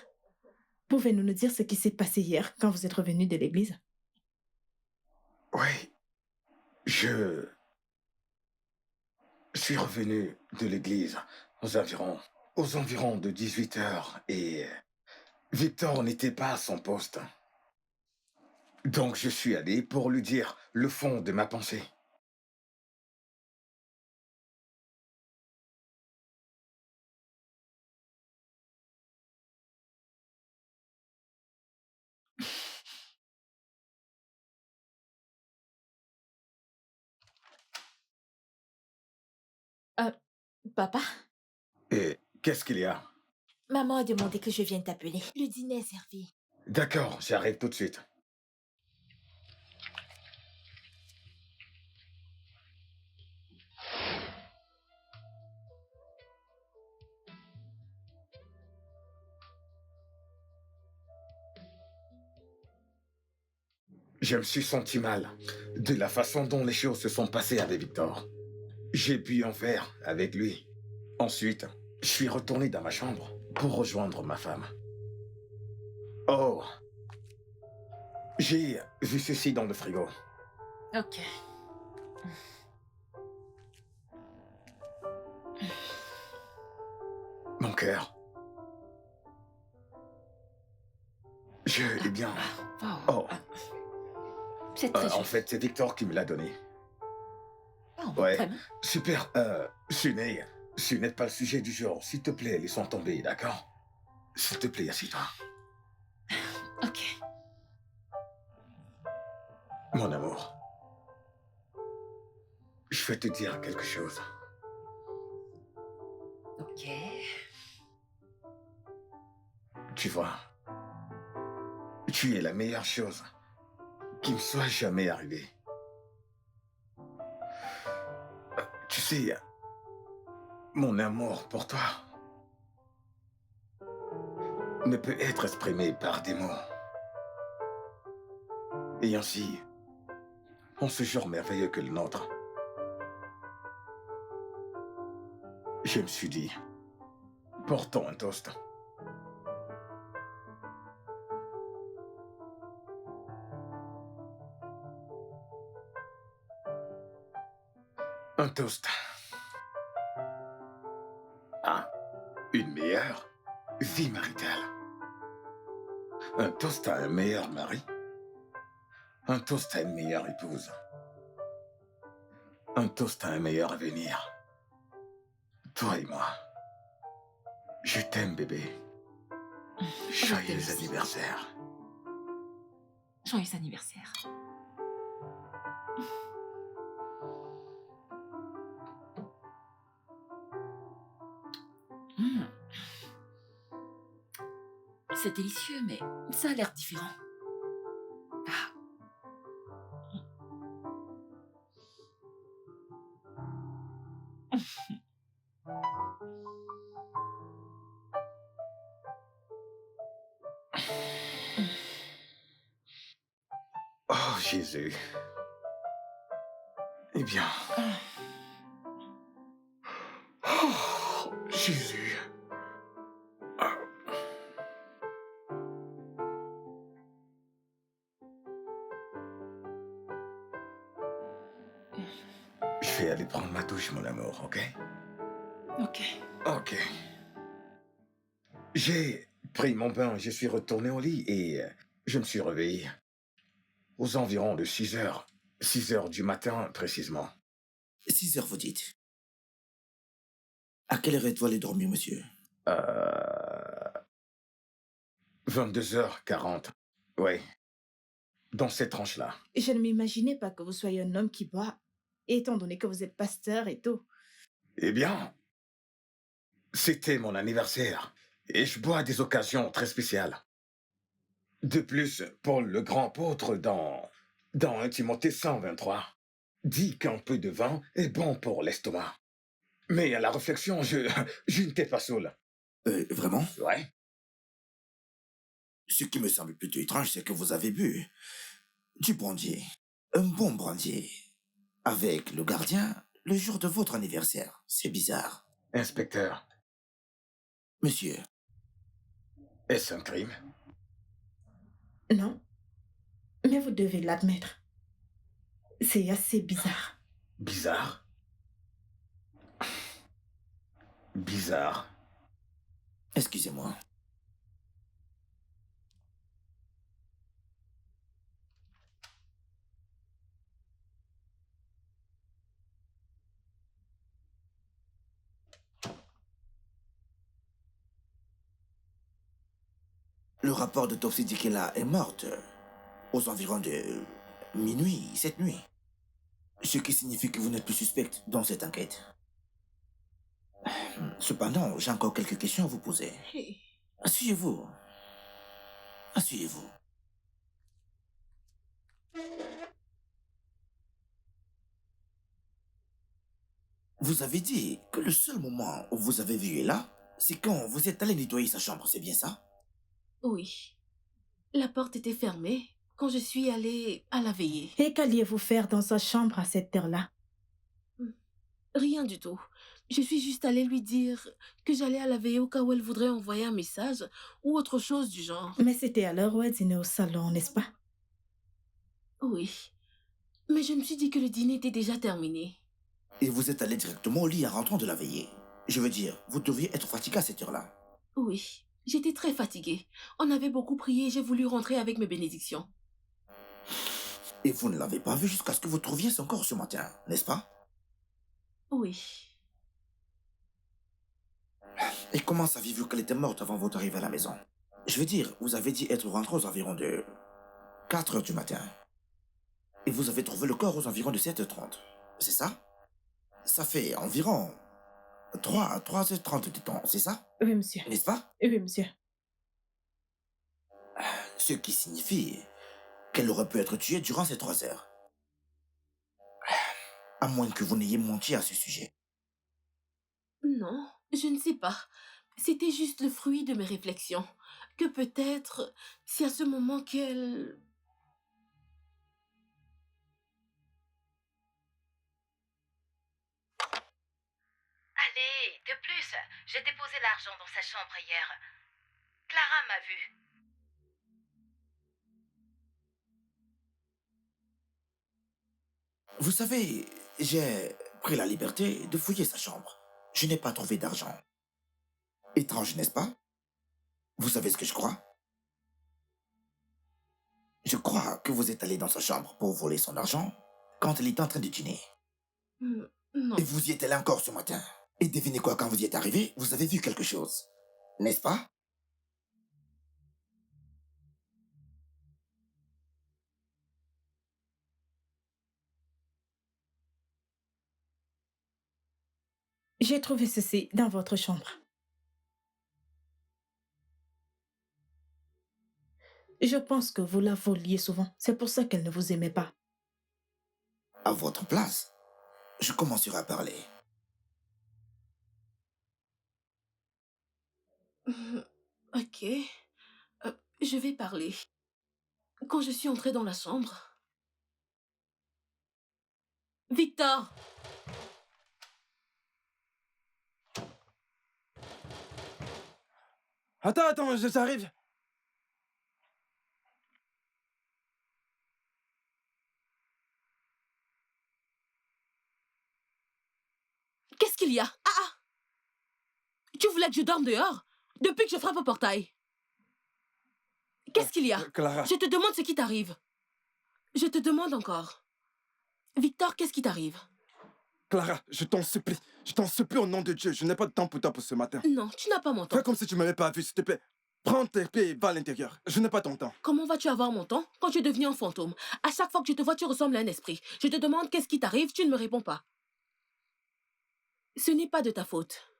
pouvez-vous nous dire ce qui s'est passé hier quand vous êtes revenu de l'église? Oui, je suis revenu de l'église aux environs de 18 heures et Victor n'était pas à son poste. Donc je suis allé pour lui dire le fond de ma pensée. Papa, Et qu'est-ce qu'il y a? maman a demandé que je vienne t'appeler. Le dîner est servi. D'accord, j'arrive tout de suite. Je me suis senti mal de la façon dont les choses se sont passées avec Victor. J'ai bu un verre avec lui. Ensuite, je suis retourné dans ma chambre pour rejoindre ma femme. Oh, j'ai vu ceci dans le frigo. Ok. Mon cœur. Eh bien... Oh, C'est très en juste. fait, c'est Victor qui me l'a donné. Oh, Ouais, très bien. super. Ce n'est pas le sujet du jour. S'il te plaît, laissons tomber, d'accord? S'il te plaît, assieds-toi. Ok. Mon amour, je vais te dire quelque chose. Ok. Tu vois, tu es la meilleure chose qui me soit jamais arrivée. Tu sais, mon amour pour toi ne peut être exprimé par des mots. Et ainsi, en ce jour merveilleux que le nôtre, je me suis dit, portons un toast. Un toast à une meilleure vie maritale. Un toast à un meilleur mari. Un toast à une meilleure épouse. Un toast à un meilleur avenir. Toi et moi. Je t'aime, bébé. Joyeux anniversaire. Joyeux anniversaire. Mm. C'est délicieux, mais ça a l'air différent. Ah. Oh, Jésus. Eh bien... Oh, Jésus. Ah. Je vais aller prendre ma douche, mon amour, ok? Ok. Ok. J'ai pris mon bain, je suis retourné au lit et je me suis réveillé aux environs de 6 heures. 6 heures du matin, précisément. 6 heures, vous dites. À quelle heure êtes-vous allé dormir, monsieur? 22h40. Oui. Dans cette tranche-là. Je ne m'imaginais pas que vous soyez un homme qui boit, étant donné que vous êtes pasteur et tout. Eh bien, c'était mon anniversaire. Et je bois à des occasions très spéciales. De plus, Paul le grand apôtre dans 1 Timothée 123 dit qu'un peu de vin est bon pour l'estomac. Mais à la réflexion, je n'étais pas saoul. Vraiment? Ouais. Ce qui me semble plutôt étrange, c'est que vous avez bu du brandy, un bon brandy, avec le gardien le jour de votre anniversaire. C'est bizarre. Inspecteur, Monsieur, est-ce un crime? Non, mais vous devez l'admettre. C'est assez bizarre. Bizarre? Bizarre. excusez-moi. Le rapport d'autopsie dit qu'elle est morte aux environs de minuit, cette nuit. Ce qui signifie que vous n'êtes plus suspecte dans cette enquête. Cependant, j'ai encore quelques questions à vous poser. Hey. Asseyez-vous. Asseyez-vous. Vous avez dit que le seul moment où vous avez vu Ella, c'est quand vous êtes allé nettoyer sa chambre, c'est bien ça? Oui. La porte était fermée quand je suis allée à la veillée. Et qu'alliez-vous faire dans sa chambre à cette heure-là? Rien du tout. Je suis juste allée lui dire que j'allais à la veillée au cas où elle voudrait envoyer un message ou autre chose du genre. Mais c'était à l'heure où elle dînait au salon, n'est-ce pas? Oui. Mais je me suis dit que le dîner était déjà terminé. Et vous êtes allé directement au lit en rentrant de la veillée. Je veux dire, vous deviez être fatigué à cette heure-là. Oui. J'étais très fatiguée. On avait beaucoup prié et j'ai voulu rentrer avec mes bénédictions. Et vous ne l'avez pas vu jusqu'à ce que vous trouviez son corps ce matin, n'est-ce pas? Oui. Et comment saviez-vous qu'elle était morte avant votre arrivée à la maison? Je veux dire, vous avez dit être rentré aux environs de 4 heures du matin. Et vous avez trouvé le corps aux environs de 7h30. C'est ça? Ça fait environ 3h30 de temps, c'est ça? Oui, monsieur. N'est-ce pas? Oui, monsieur. Ce qui signifie qu'elle aurait pu être tuée durant ces 3 heures. À moins que vous n'ayez menti à ce sujet. Non, je ne sais pas. C'était juste le fruit de mes réflexions. Que peut-être, c'est à ce moment qu'elle... Allez, de plus, j'ai déposé l'argent dans sa chambre hier. Clara m'a vu. Vous savez, j'ai pris la liberté de fouiller sa chambre. Je n'ai pas trouvé d'argent. Étrange, n'est-ce pas? Vous savez ce que je crois? Je crois que vous êtes allé dans sa chambre pour voler son argent quand elle était en train de dîner. Non. Et vous y êtes allé encore ce matin. Et devinez quoi, quand vous y êtes arrivé, vous avez vu quelque chose. N'est-ce pas? J'ai trouvé ceci dans votre chambre. Je pense que vous la voliez souvent. C'est pour ça qu'elle ne vous aimait pas. À votre place, je commencerai à parler. Ok. Je vais parler. Quand je suis entrée dans la chambre... Victor! Attends, j'arrive. Qu'est-ce qu'il y a? Ah! Tu voulais que je dorme dehors? Depuis que je frappe au portail. Qu'est-ce qu'il y a? Clara. Je te demande ce qui t'arrive. Je te demande encore. Victor, qu'est-ce qui t'arrive? Clara, je t'en supplie. Je t'en supplie au nom de Dieu. Je n'ai pas de temps pour toi pour ce matin. Non, tu n'as pas mon temps. Fais comme si tu ne m'avais pas vu, s'il te plaît. Prends tes pieds et va à l'intérieur. Je n'ai pas ton temps. Comment vas-tu avoir mon temps quand tu es devenu un fantôme? À chaque fois que je te vois, tu ressembles à un esprit. Je te demande qu'est-ce qui t'arrive, tu ne me réponds pas. Ce n'est pas de ta faute.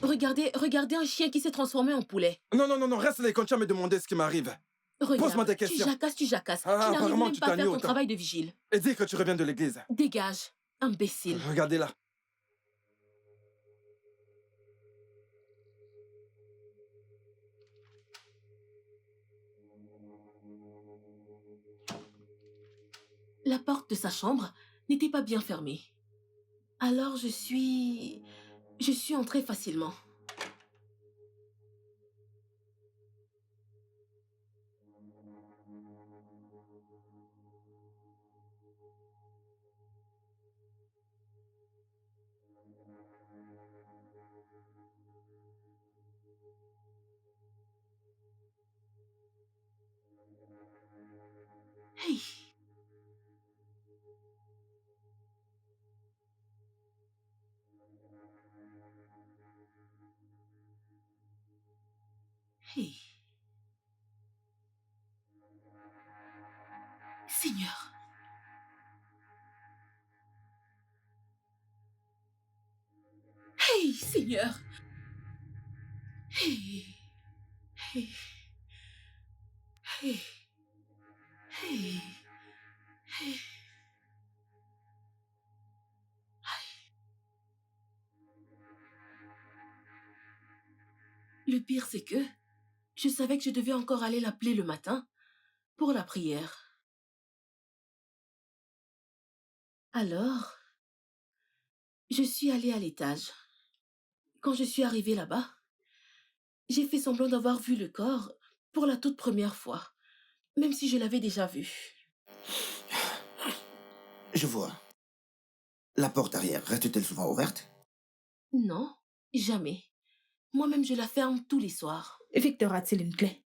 Regardez un chien qui s'est transformé en poulet. Non, reste là et continue à me demander ce qui m'arrive. Pose-moi des Regarde, questions. tu jacasses. Ah, Tu n'arrives apparemment, même tu pas à t'as mis faire ton autant. travail de vigile. Et dis que tu reviens de l'église. Dégage, imbécile. Regardez-la. La porte de sa chambre n'était pas bien fermée. Alors je suis entrée facilement. Hey, hey. Seigneur. Hey, Seigneur. Hey, hey, hey, hey, hey. Le pire, c'est que je savais que je devais encore aller l'appeler le matin pour la prière. Alors, je suis allée à l'étage. Quand je suis arrivée là-bas, j'ai fait semblant d'avoir vu le corps pour la toute première fois, même si je l'avais déjà vu. Je vois. La porte arrière reste-t-elle souvent ouverte? Non, jamais. Moi-même, je la ferme tous les soirs. Victor a-t-il une clé?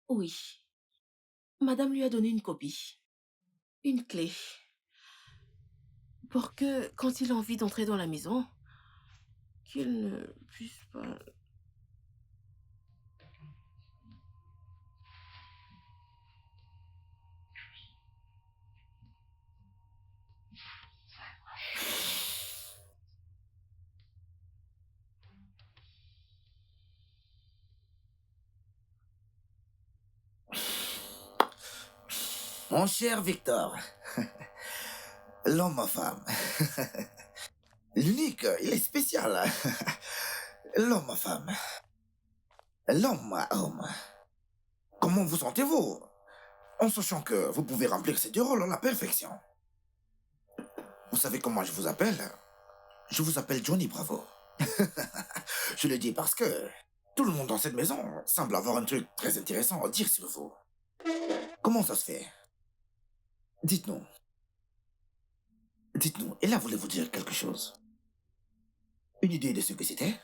Oui. Madame lui a donné une copie. Une clé. Pour que, quand il a envie d'entrer dans la maison, qu'il ne puisse pas... Mon cher Victor, l'homme à femme. L'unique, il est spécial. L'homme à femme. L'homme à homme. Comment vous sentez-vous en sachant que vous pouvez remplir ces deux rôles à la perfection? Vous savez comment je vous appelle? Je vous appelle Johnny Bravo. Je le dis parce que tout le monde dans cette maison semble avoir un truc très intéressant à dire sur vous. Comment ça se fait? Dites-nous. Dites-nous, et là voulez-vous dire quelque chose? Une idée de ce que c'était?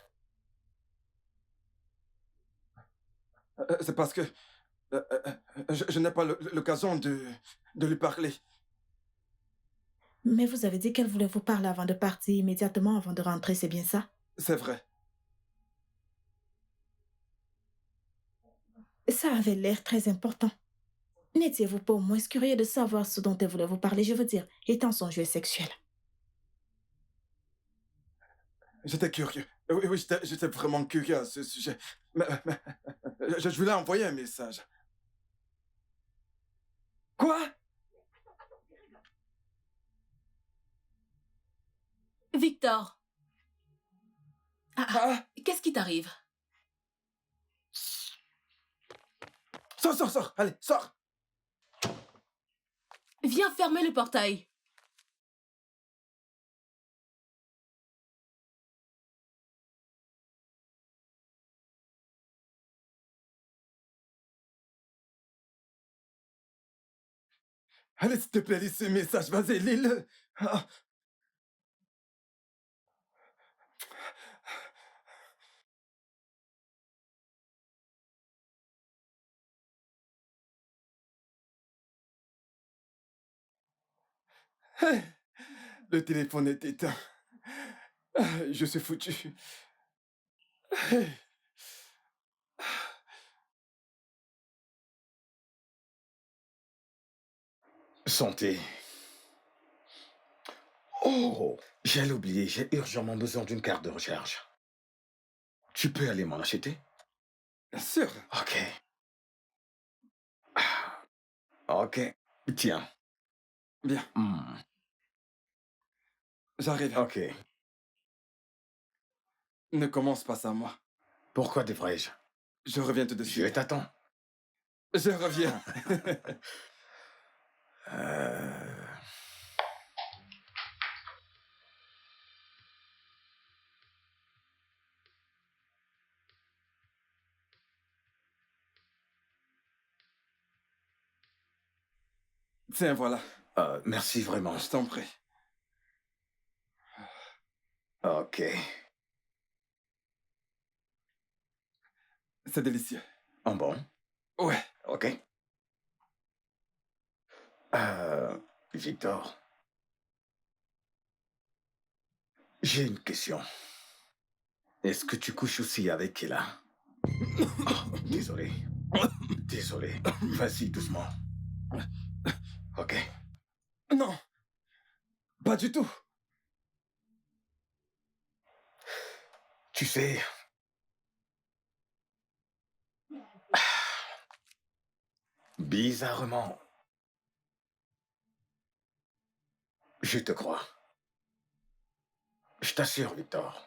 C'est parce que je n'ai pas l'occasion de lui parler. Mais vous avez dit qu'elle voulait vous parler avant de partir, immédiatement avant de rentrer, c'est bien ça? C'est vrai. Ça avait l'air très important. N'étiez-vous pas au moins curieux de savoir ce dont elle voulait vous parler, je veux dire, étant son jeu sexuel? J'étais curieux. Oui, oui, j'étais vraiment curieux à ce sujet. Mais je lui ai envoyé un message. Quoi? Victor! Ah! Qu'est-ce qui t'arrive? Sors, sors, sors! Allez, sors! Viens fermer le portail. Allez, s'il te plaît, lis ce message. Vas-y, lis-le. Ah. Hey, le téléphone est éteint. Je suis foutu. Hey. Santé. Oh, j'allais oublier, j'ai urgemment besoin d'une carte de recharge. Tu peux aller m'en acheter? Bien sûr. Ok. Ok. Tiens. Bien, j'arrive. Ok. Ne commence pas sans moi. Pourquoi devrais-je? Je reviens tout de Je suite. t'attends. Je reviens. Tiens, voilà. Merci vraiment. Je t'en prie. Ok. C'est délicieux. En bon? Ouais. Ok. Victor. J'ai une question. Est-ce que tu couches aussi avec Ella? Oh, désolé. Désolé. Vas-y, doucement. Ok. Non. Pas du tout. Tu sais... Bizarrement... Je te crois. Je t'assure, Victor.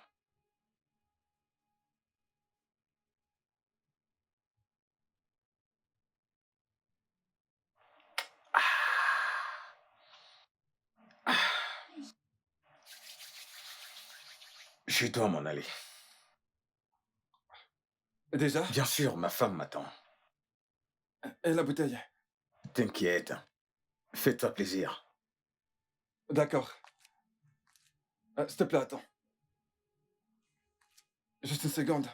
Je dois m'en aller. Déjà? Bien sûr, ma femme m'attend. Et la bouteille? T'inquiète. Fais-toi plaisir. D'accord. S'il te plaît, attends. Juste une seconde.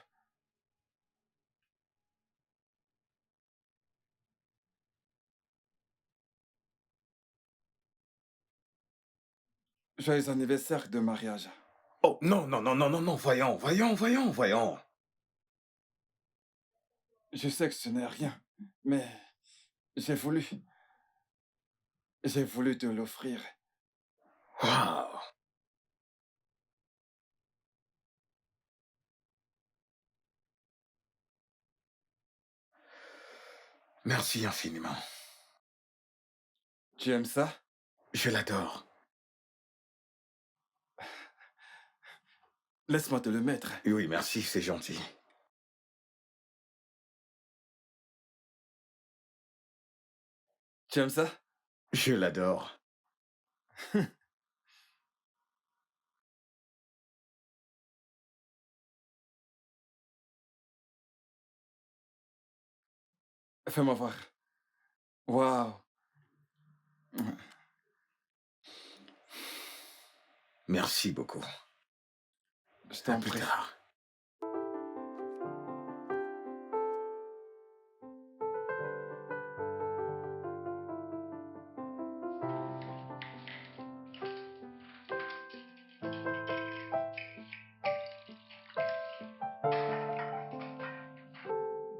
Joyeux anniversaire de mariage. Oh, non, non, non, non, non, non, voyons. Je sais que ce n'est rien, mais j'ai voulu te l'offrir. Waouh. Merci infiniment. Tu aimes ça? Je l'adore. Laisse-moi te le mettre. Oui, merci, c'est gentil. Tu aimes ça? Je l'adore. Fais-moi voir. Waouh. Merci beaucoup. Je À t'en plus prie. tard.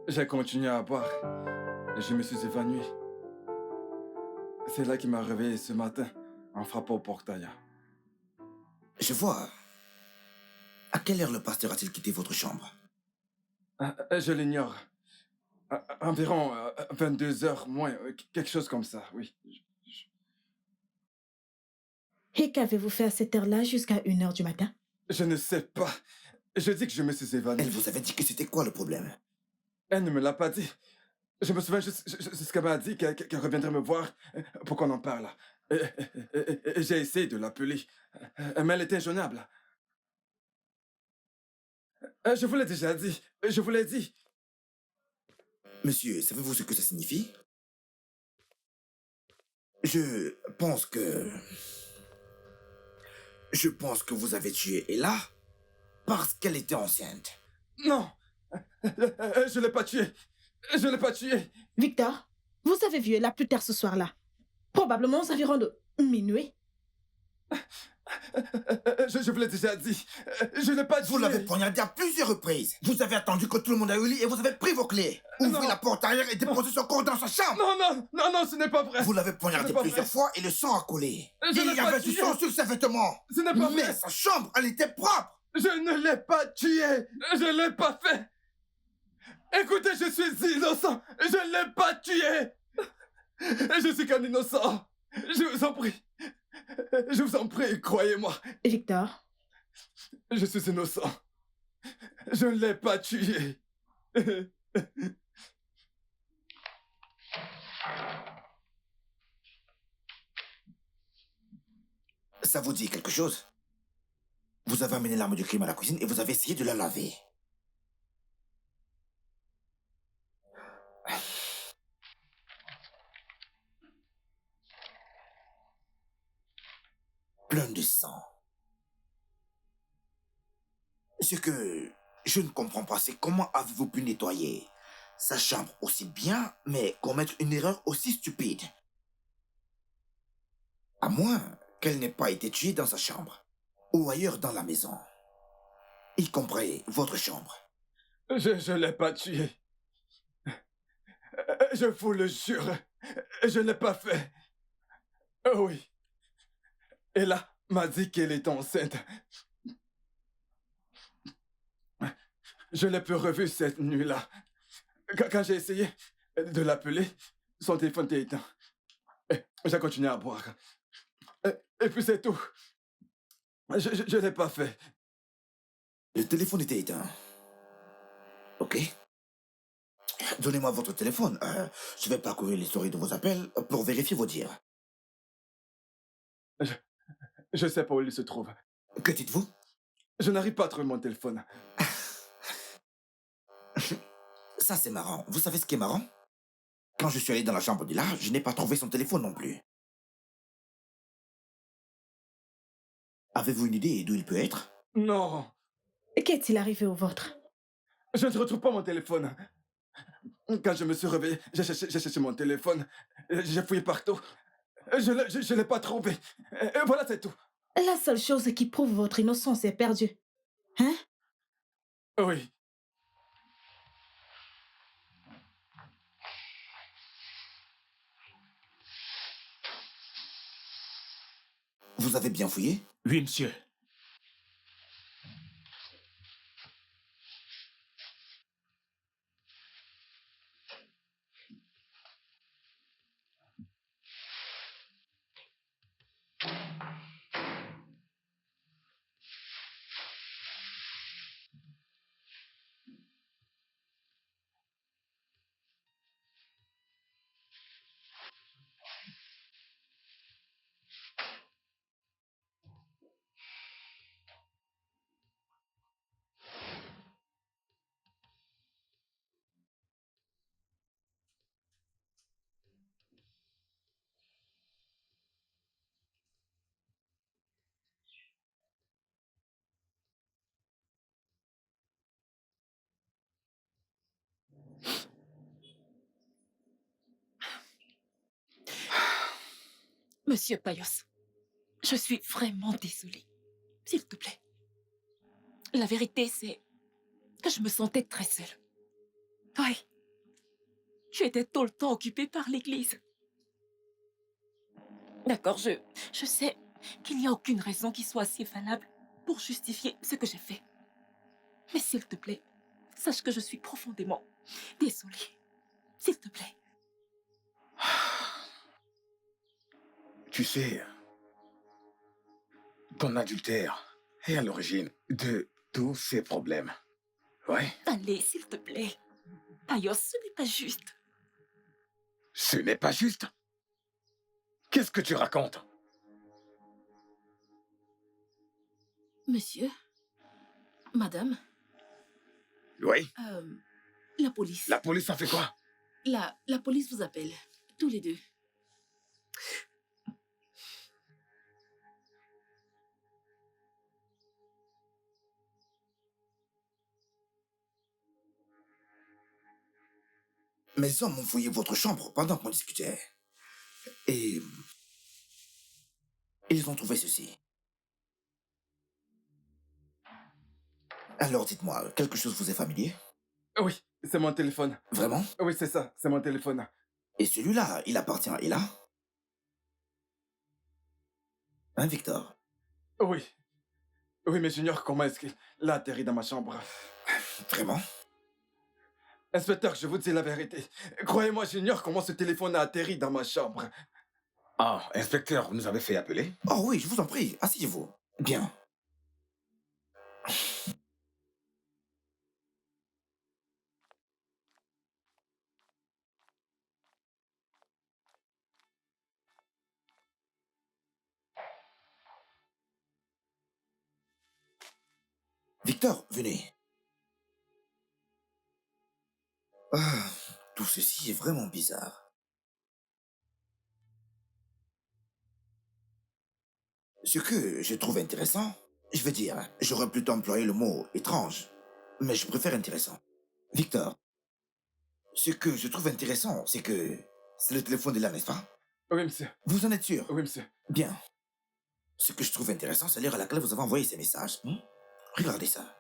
J'ai continué à boire. Et je me suis évanoui. C'est là qu'il m'a réveillé ce matin en frappant au portail. Je vois. À quelle heure le pasteur a-t-il quitté votre chambre? Je l'ignore. Environ 22 heures moins, quelque chose comme ça, oui. Et qu'avez-vous fait à cette heure-là jusqu'à 1 heure du matin? Je ne sais pas. Je dis que je me suis évanoui. Elle vous avait dit que c'était quoi le problème? Elle ne me l'a pas dit. Je me souviens juste ce qu'elle m'a dit, qu'elle reviendrait me voir pour qu'on en parle. Et j'ai essayé de l'appeler, mais elle était injoignable. Je vous l'ai déjà dit. Je vous l'ai dit. Monsieur, savez-vous ce que ça signifie? Je pense que vous avez tué Ella parce qu'elle était enceinte. Non. Je l'ai pas tuée. Je l'ai pas tuée. Victor, vous avez vu Ella plus tard ce soir-là. Probablement aux environs de minuit. Je vous l'ai déjà dit. Je l'ai pas tuée. Vous l'avez poignardé à plusieurs reprises. Vous avez attendu que tout le monde aille au lit et vous avez pris vos clés. Ouvrez la porte arrière et déposez son corps dans sa chambre. Non, ce n'est pas vrai. Vous l'avez poignardé plusieurs fois et le sang a coulé. Je Il l'ai y pas avait du tué. sang sur ses vêtements. Ce n'est pas Mais vrai. sa chambre, elle était propre. Je ne l'ai pas tué. Je l'ai pas fait. Écoutez, je suis innocent. Je ne l'ai pas tué. Je suis qu'un innocent. Je vous en prie. Je vous en prie, croyez-moi. Victor, Je suis innocent. Je ne l'ai pas tué. Ça vous dit quelque chose? Vous avez amené l'arme du crime à la cuisine et vous avez essayé de la laver. Plein de sang. Ce que je ne comprends pas, c'est comment avez-vous pu nettoyer sa chambre aussi bien, mais commettre une erreur aussi stupide? À moins qu'elle n'ait pas été tuée dans sa chambre, ou ailleurs dans la maison, y compris votre chambre. Je ne l'ai pas tué. Je vous le jure. Je ne l'ai pas fait. Oh oui. Ella m'a dit qu'elle était enceinte. Je l'ai peu revue cette nuit-là. Quand j'ai essayé de l'appeler, son téléphone était éteint. J'ai continué à boire. Et puis c'est tout. Je ne l'ai pas fait. Le téléphone était éteint. Ok. Donnez-moi votre téléphone. Je vais parcourir l'historique de vos appels pour vérifier vos dires. Je sais pas où il se trouve. Que dites-vous? Je n'arrive pas à trouver mon téléphone. Ça, c'est marrant. Vous savez ce qui est marrant? Quand je suis allé dans la chambre d'Ila, je n'ai pas trouvé son téléphone non plus. Avez-vous une idée d'où il peut être? Non. qu'est-il arrivé au vôtre? Je ne retrouve pas mon téléphone. Quand je me suis réveillé, j'ai cherché mon téléphone. J'ai fouillé partout. Je l'ai pas trouvé. Et voilà, c'est tout. La seule chose qui prouve votre innocence est perdue. Hein? Oui. Vous avez bien fouillé? Oui, monsieur. Monsieur Payos, je suis vraiment désolée. S'il te plaît. La vérité, c'est que je me sentais très seule. Oui. Tu étais tout le temps occupée par l'église. D'accord, je sais qu'il n'y a aucune raison qui soit assez valable pour justifier ce que j'ai fait. Mais s'il te plaît, sache que je suis profondément désolée. S'il te plaît. Tu sais, ton adultère est à l'origine de tous ces problèmes. Ouais, Allez, s'il te plaît. Payos, ce n'est pas juste. ce n'est pas juste. Qu'est-ce que tu racontes? Monsieur? Madame? Oui, La police. la police a fait quoi? La police vous appelle. Tous les deux. Mes hommes ont fouillé votre chambre pendant qu'on discutait. Et ils ont trouvé ceci. Alors dites-moi, quelque chose vous est familier? Oui, c'est mon téléphone. Vraiment? Oui, c'est ça, c'est mon téléphone. Et celui-là, il appartient à Ella? Hein, Victor? Oui. Oui, mais j'ignore comment est-ce qu'il a atterri dans ma chambre. Vraiment? Inspecteur, je vous dis la vérité. Croyez-moi, j'ignore comment ce téléphone a atterri dans ma chambre. Ah, inspecteur, vous nous avez fait appeler? Oh oui, je vous en prie, asseyez-vous. Bien. Victor, venez. Ah, tout ceci est vraiment bizarre. Ce que je trouve intéressant, je veux dire, j'aurais plutôt employé le mot étrange, mais je préfère intéressant. Victor, ce que je trouve intéressant, c'est que c'est le téléphone de là, n'est-ce pas? Oui, monsieur. Vous en êtes sûr? Oui, monsieur. Bien. Ce que je trouve intéressant, c'est l'heure à laquelle vous avez envoyé ces messages. Regardez ça.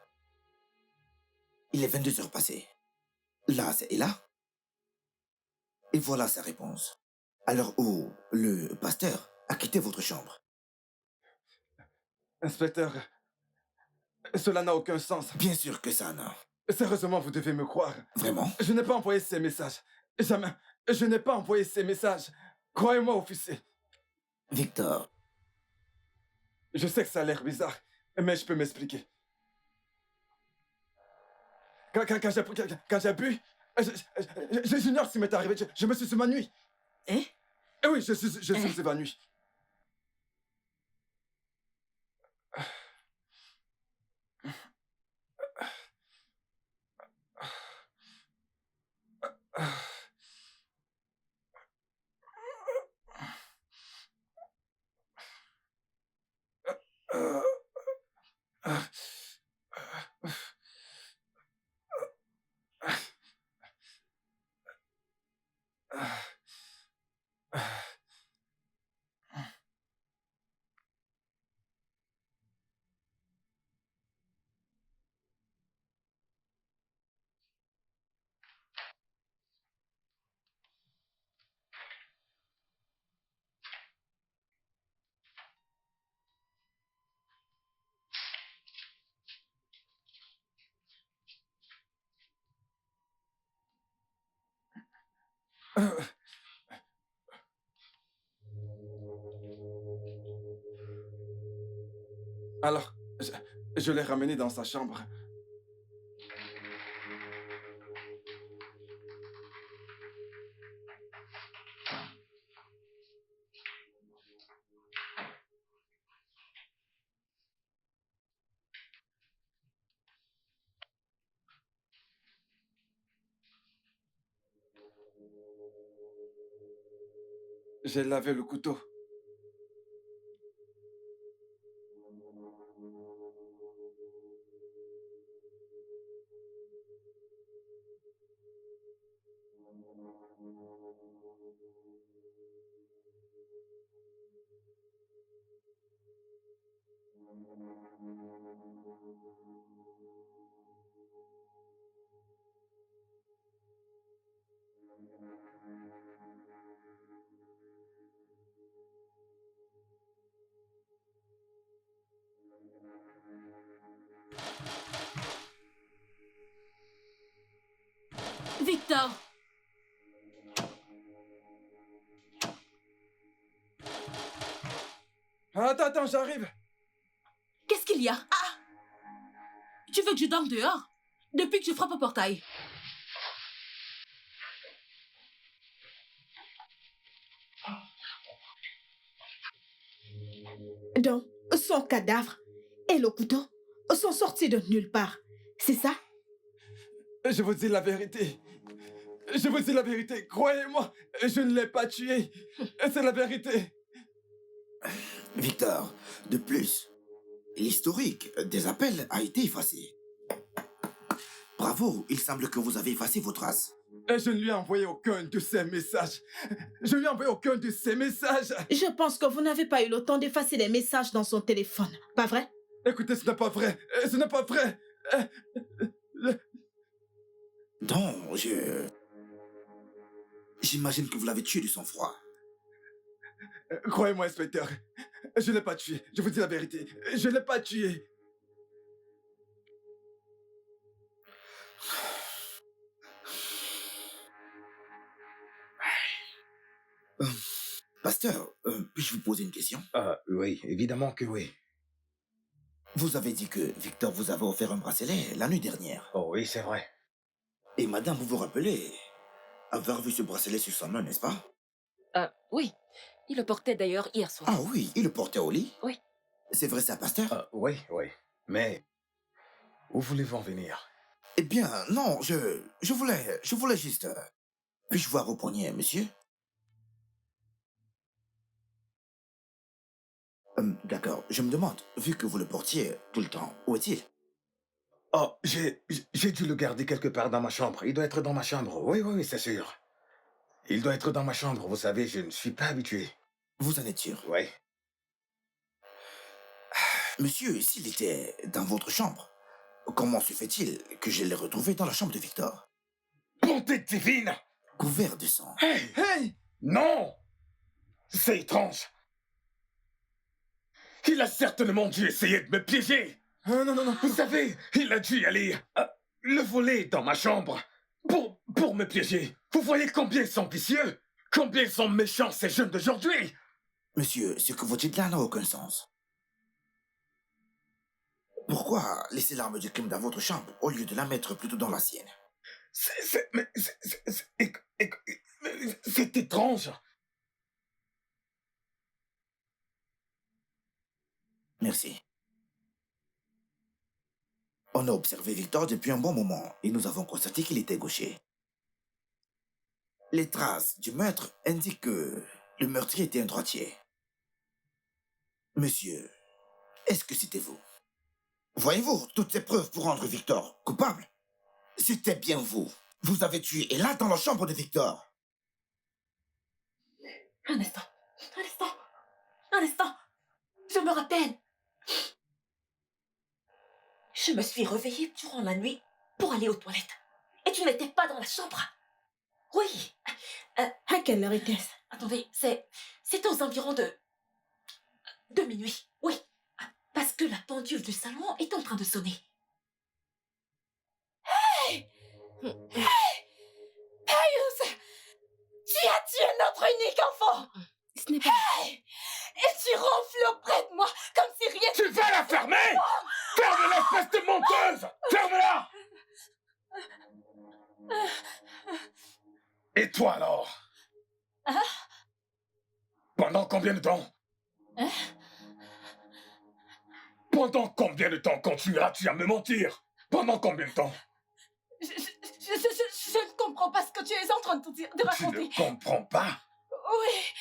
Il est 22 heures passées. Là, c'est là. Et voilà sa réponse. À l'heure où le pasteur a quitté votre chambre. Inspecteur, cela n'a aucun sens. Bien sûr que ça, non. Sérieusement, vous devez me croire. Vraiment? Je n'ai pas envoyé ces messages. Jamais. Je n'ai pas envoyé ces messages. Croyez-moi, officier. Victor. Je sais que ça a l'air bizarre, mais je peux m'expliquer. Quand j'ai bu, j'ignore ce qui m'est arrivé. Je me suis évanoui. Hein? Eh oui, je suis évanoui. Alors, je l'ai ramené dans sa chambre. J'ai lavé le couteau. Victor! Attends, j'arrive. Qu'est-ce qu'il y a? Ah! Tu veux que je dorme dehors? Depuis que je frappe au portail. Donc, son cadavre et le couteau sont sortis de nulle part. C'est ça? Je vous dis la vérité. Je vous dis la vérité. Croyez-moi, je ne l'ai pas tué. C'est la vérité. Victor, de plus, l'historique des appels a été effacé. Bravo, il semble que vous avez effacé vos traces. Je ne lui ai envoyé aucun de ces messages. Je ne lui ai envoyé aucun de ces messages. Je pense que vous n'avez pas eu le temps d'effacer les messages dans son téléphone. Pas vrai? Écoutez, ce n'est pas vrai. Ce n'est pas vrai. Donc, j'imagine que vous l'avez tué de sang-froid. Croyez-moi, inspecteur. Je ne l'ai pas tué. Je vous dis la vérité. Je ne l'ai pas tué. Pasteur, puis-je vous poser une question? Oui, évidemment que oui. Vous avez dit que Victor vous avait offert un bracelet la nuit dernière. Oh oui, c'est vrai. Et madame, vous vous rappelez avoir vu ce bracelet sur son main, n'est-ce pas? Oui. Il le portait d'ailleurs hier soir. Ah oui, il le portait au lit? Oui. C'est vrai ça, pasteur? Oui, oui. Mais où voulez-vous en venir? Eh bien, non, je voulais juste... puis-je voir vos poignets, monsieur? D'accord, je me demande, vu que vous le portiez tout le temps, où est-il? Oh, j'ai dû le garder quelque part dans ma chambre. Il doit être dans ma chambre. Oui, oui, oui, c'est sûr. Il doit être dans ma chambre. Vous savez, je ne suis pas habitué. Vous en êtes sûr? Oui. Monsieur, s'il était dans votre chambre, comment se fait-il que je l'ai retrouvé dans la chambre de Victor? Bonté divine! Couvert de sang. Hey! Hey! Non! C'est étrange. Il a certainement dû essayer de me piéger. Non, non, non. Vous savez, il a dû aller le voler dans ma chambre pour me piéger. Vous voyez combien ils sont vicieux? Combien ils sont méchants, ces jeunes d'aujourd'hui? Monsieur, ce que vous dites là n'a aucun sens. Pourquoi laisser l'arme du crime dans votre chambre au lieu de la mettre plutôt dans la sienne? C'est étrange. Merci. On a observé Victor depuis un bon moment et nous avons constaté qu'il était gaucher. Les traces du meurtre indiquent que le meurtrier était un droitier. Monsieur, est-ce que c'était vous? Voyez-vous toutes ces preuves pour rendre Victor coupable? C'était bien vous. Vous avez tué et là dans la chambre de Victor. Un instant. Un instant. Un instant. Je me rappelle. Je me suis réveillée durant la nuit pour aller aux toilettes. Et tu n'étais pas dans la chambre. Oui. À quelle heure était-ce? Attendez, c'était aux environs de minuit. Oui. Parce que la pendule du salon est en train de sonner. Hey! Hey! Payus! Tu as tué notre unique enfant! Ce n'est pas... Hey! Et tu ronfles auprès de moi comme si rien... Tu vas la fermer! Ferme-la, espèce de menteuse! Ferme-la! Et toi alors? Hein? Pendant combien de temps? Hein? Pendant combien de temps continueras-tu à me mentir? Pendant combien de temps? Je ne comprends pas ce que tu es en train de Tu raconter. ne comprends pas? Oui.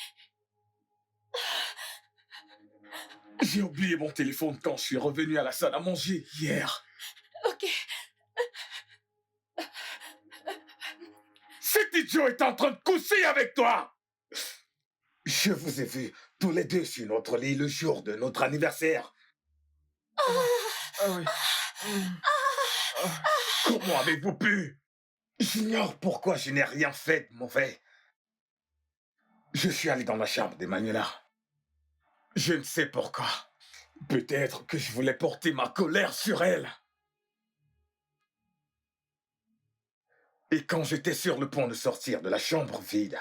J'ai oublié mon téléphone quand je suis revenu à la salle à manger hier. Ok. Cet idiot est en train de coucher avec toi! Je vous ai vus tous les deux sur notre lit le jour de notre anniversaire. Ah oui. Comment avez-vous pu? J'ignore pourquoi je n'ai rien fait de mauvais. Je suis allé dans la chambre d'Emmanuela. Je ne sais pourquoi. Peut-être que je voulais porter ma colère sur elle. Et quand j'étais sur le point de sortir de la chambre vide,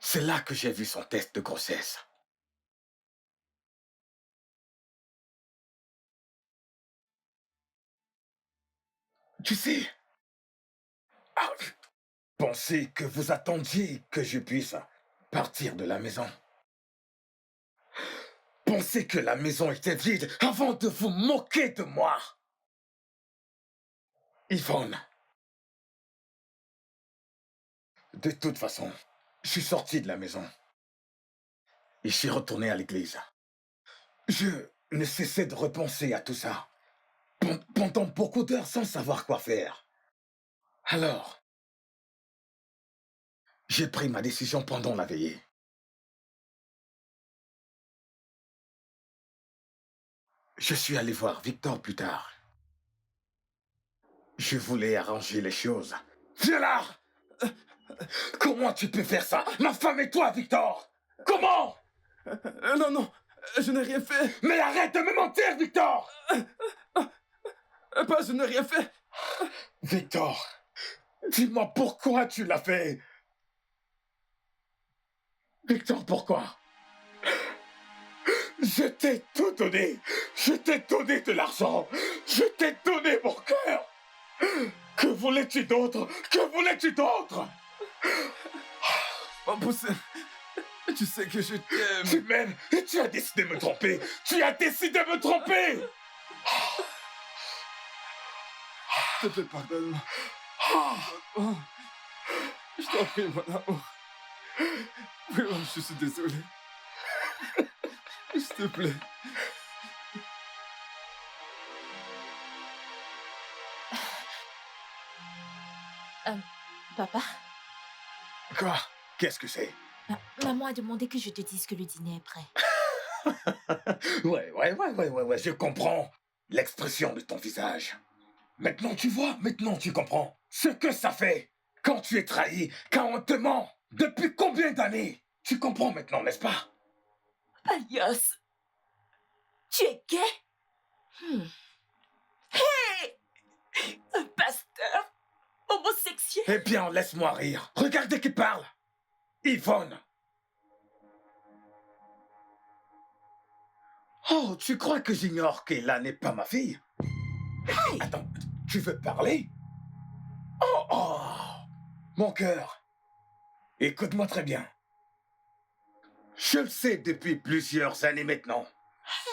c'est là que j'ai vu son test de grossesse. Tu sais, pensez que vous attendiez que je puisse partir de la maison. Pensez que la maison était vide avant de vous moquer de moi. Yvonne. De toute façon, je suis sorti de la maison. Et je suis retourné à l'église. Je ne cessais de repenser à tout ça. Pendant beaucoup d'heures sans savoir quoi faire. Alors, j'ai pris ma décision pendant la veillée. Je suis allé voir Victor plus tard. Je voulais arranger les choses. Viens là! Comment tu peux faire ça? Ma femme et toi, Victor! Comment? Non, non, je n'ai rien fait. Mais arrête de me mentir, Victor! Pas, je n'ai rien fait. Victor, Dis-moi pourquoi tu l'as fait. Victor, pourquoi? Je t'ai tout donné. Je t'ai donné de l'argent. Je t'ai donné mon cœur. Que voulais-tu d'autre? Que voulais-tu d'autre? Oh, Poussin, tu sais que je t'aime. Tu m'aimes et tu as décidé de me tromper. Tu as décidé de me tromper. S'il te plaît, pardonne-moi. Oh, je t'en prie, mon amour. Vraiment, je suis désolé. S'il te plaît. Papa, Quoi? Qu'est-ce que c'est? maman a demandé que je te dise que le dîner est prêt. Ouais, je comprends l'expression de ton visage. Maintenant tu vois, maintenant tu comprends ce que ça fait quand tu es trahi, quand on te ment. Depuis combien d'années? Tu comprends maintenant, n'est-ce pas? Alias, tu es gay? Hey! Un pasteur homosexuel? Eh bien, laisse-moi rire. Regardez qui parle. Yvonne. Oh, tu crois que j'ignore qu'Ella n'est pas ma fille? Hey! Attends, tu veux parler? Oh, mon cœur. Écoute-moi très bien. Je le sais depuis plusieurs années maintenant.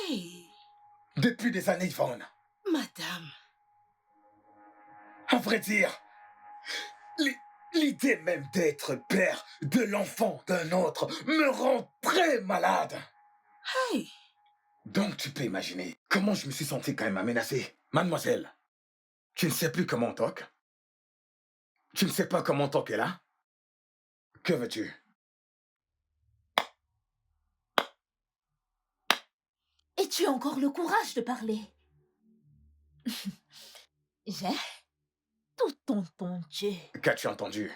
Hey, Depuis des années, Yvonne. madame. À vrai dire, l'idée même d'être père de l'enfant d'un autre me rend très malade. Hey, Donc tu peux imaginer comment je me suis senti quand même menacé. Mademoiselle, tu ne sais plus comment on toque? Tu ne sais pas comment on toque là? Que veux-tu? Et tu as encore le courage de parler. J'ai tout entendu. Qu'as-tu entendu?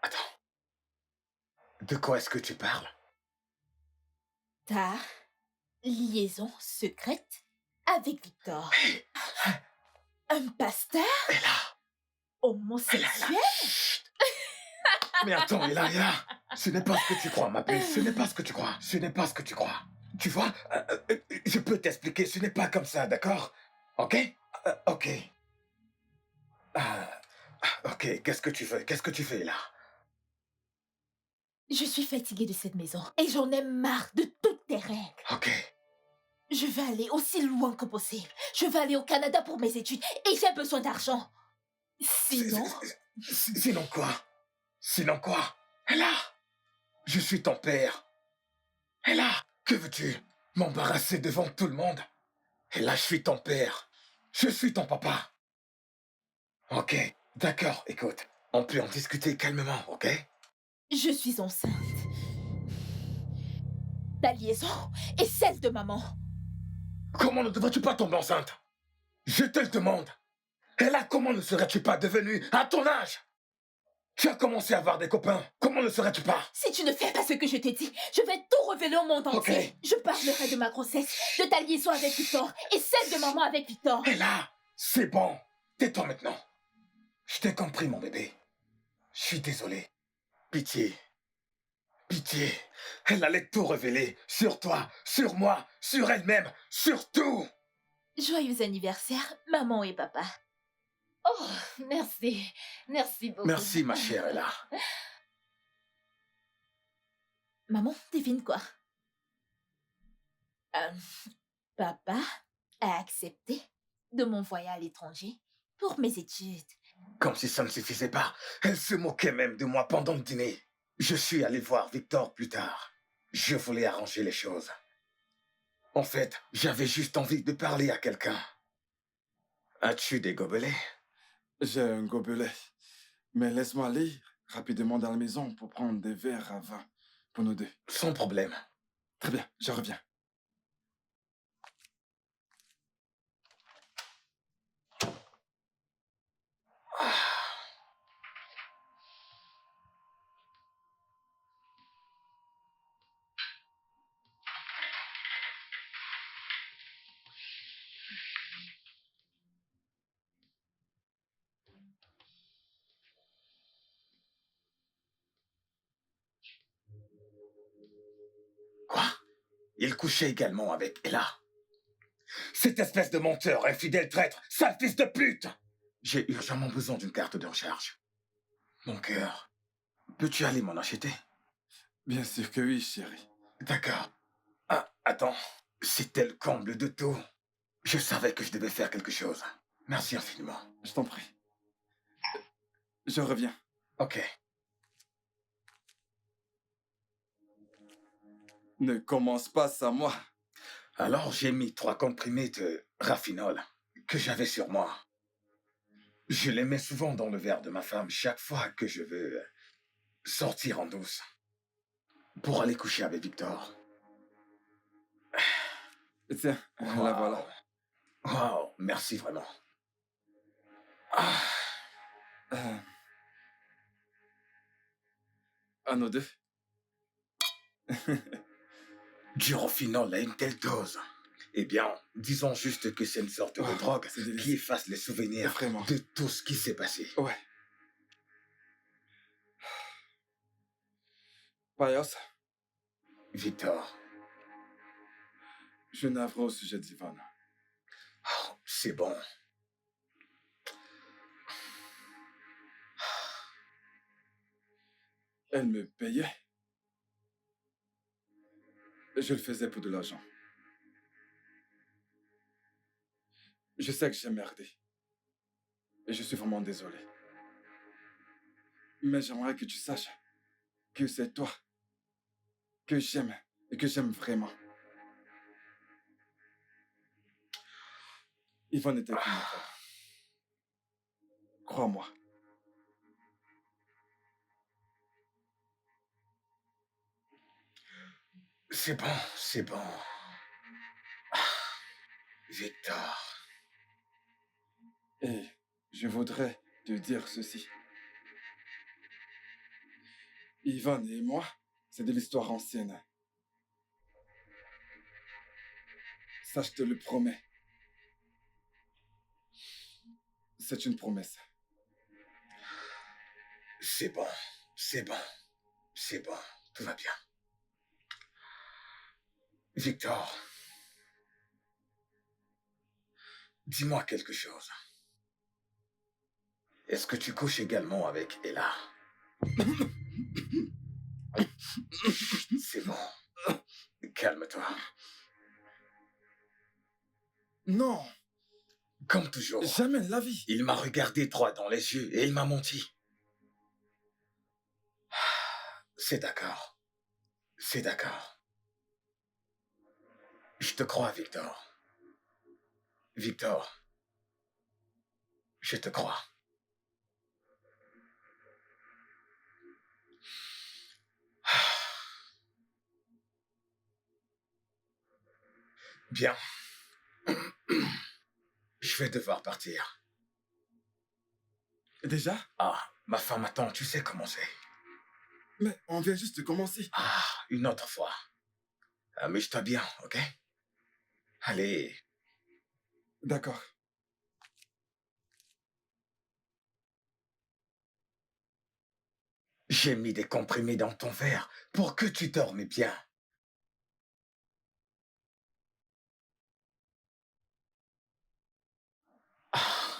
Attends. De quoi est-ce que tu parles? Ta liaison secrète avec Victor. Un pasteur homosexuel? Chut. Mais attends, Ella, ce n'est pas ce que tu crois, ma puce. Ce n'est pas ce que tu crois. Ce n'est pas ce que tu crois. Tu vois, je peux t'expliquer, ce n'est pas comme ça, d'accord? Ok? Ok. Ok, qu'est-ce que tu veux? Qu'est-ce que tu fais là? Je suis fatiguée de cette maison et j'en ai marre de toutes tes règles. Ok. Je veux aller aussi loin que possible. Je veux aller au Canada pour mes études et j'ai besoin d'argent. Sinon... Sinon quoi? Sinon quoi? Ella, je suis ton père. Ella, que veux-tu? M'embarrasser devant tout le monde? Ella, je suis ton père. Je suis ton papa. Ok, d'accord, écoute. On peut en discuter calmement, ok? Je suis enceinte. Ta liaison est celle de maman. Comment ne devrais-tu pas tomber enceinte? Je te le demande. Et là, comment ne serais-tu pas devenue à ton âge? Tu as commencé à avoir des copains. Comment ne serais-tu pas? Si tu ne fais pas ce que je t'ai dit, je vais tout révéler au monde entier. Ok. Je parlerai de ma grossesse, de ta liaison avec Victor et celle de maman avec Victor. Et là, c'est bon. Tais-toi maintenant. Je t'ai compris, mon bébé. Je suis désolé. Pitié. Pitié. Elle allait tout révéler. Sur toi, sur moi, sur elle-même, sur tout. Joyeux anniversaire, maman et papa. Oh, merci. Merci beaucoup. Merci, ma chère Ella. Maman, devine quoi? Papa a accepté de m'envoyer à l'étranger pour mes études. Comme si ça ne suffisait pas. Elle se moquait même de moi pendant le dîner. Je suis allé voir Victor plus tard. Je voulais arranger les choses. En fait, j'avais juste envie de parler à quelqu'un. As-tu des gobelets? J'ai un gobelet. Mais laisse-moi aller rapidement dans la maison pour prendre des verres à vin pour nous deux. Sans problème. Très bien, je reviens. Il couchait également avec Ella. Cette espèce de menteur, infidèle traître, sale fils de pute! J'ai urgemment besoin d'une carte de recharge. Mon cœur, peux-tu aller m'en acheter? Bien sûr que oui, chérie. D'accord. Ah, attends. C'était le comble de tout. Je savais que je devais faire quelque chose. Merci infiniment. Je t'en prie. Je reviens. Ok. Ne commence pas sans moi. Alors j'ai mis 3 comprimés de raffinol que j'avais sur moi. Je les mets souvent dans le verre de ma femme chaque fois que je veux sortir en douce. Pour aller coucher avec Victor. Tiens, la voilà. Wow, merci vraiment. Ah, À nous deux. du raffinol à une telle dose. Eh bien, disons juste que c'est une sorte de drogue qui efface les souvenirs Vraiment. de tout ce qui s'est passé. Ouais. Payos, Victor, je navré au sujet d'Yvonne. oh, c'est bon. Elle me payait. Je le faisais pour de l'argent. Je sais que j'ai merdé. Et je suis vraiment désolé. Mais j'aimerais que tu saches que c'est toi que j'aime et que j'aime vraiment. Yvonne était qu'une erreur. Crois-moi. C'est bon, c'est bon. Ah, Victor. Et je voudrais te dire ceci. Yvonne et moi, c'est de l'histoire ancienne. Ça, je te le promets. C'est une promesse. C'est bon, c'est bon, c'est bon, tout va bien. Victor, dis-moi quelque chose. Est-ce que tu couches également avec Ella? C'est bon. Calme-toi. Non, Comme toujours. jamais de la vie. Il m'a regardé droit dans les yeux et il m'a menti. C'est d'accord. C'est d'accord. Je te crois, Victor. Victor, je te crois. Bien. Je vais devoir partir. Déjà? Ah, ma femme attend, tu sais comment c'est. Mais on vient juste de commencer. Ah, une autre fois. Amuse-toi bien, ok? Allez. D'accord. J'ai mis des comprimés dans ton verre pour que tu dormes bien. Ah.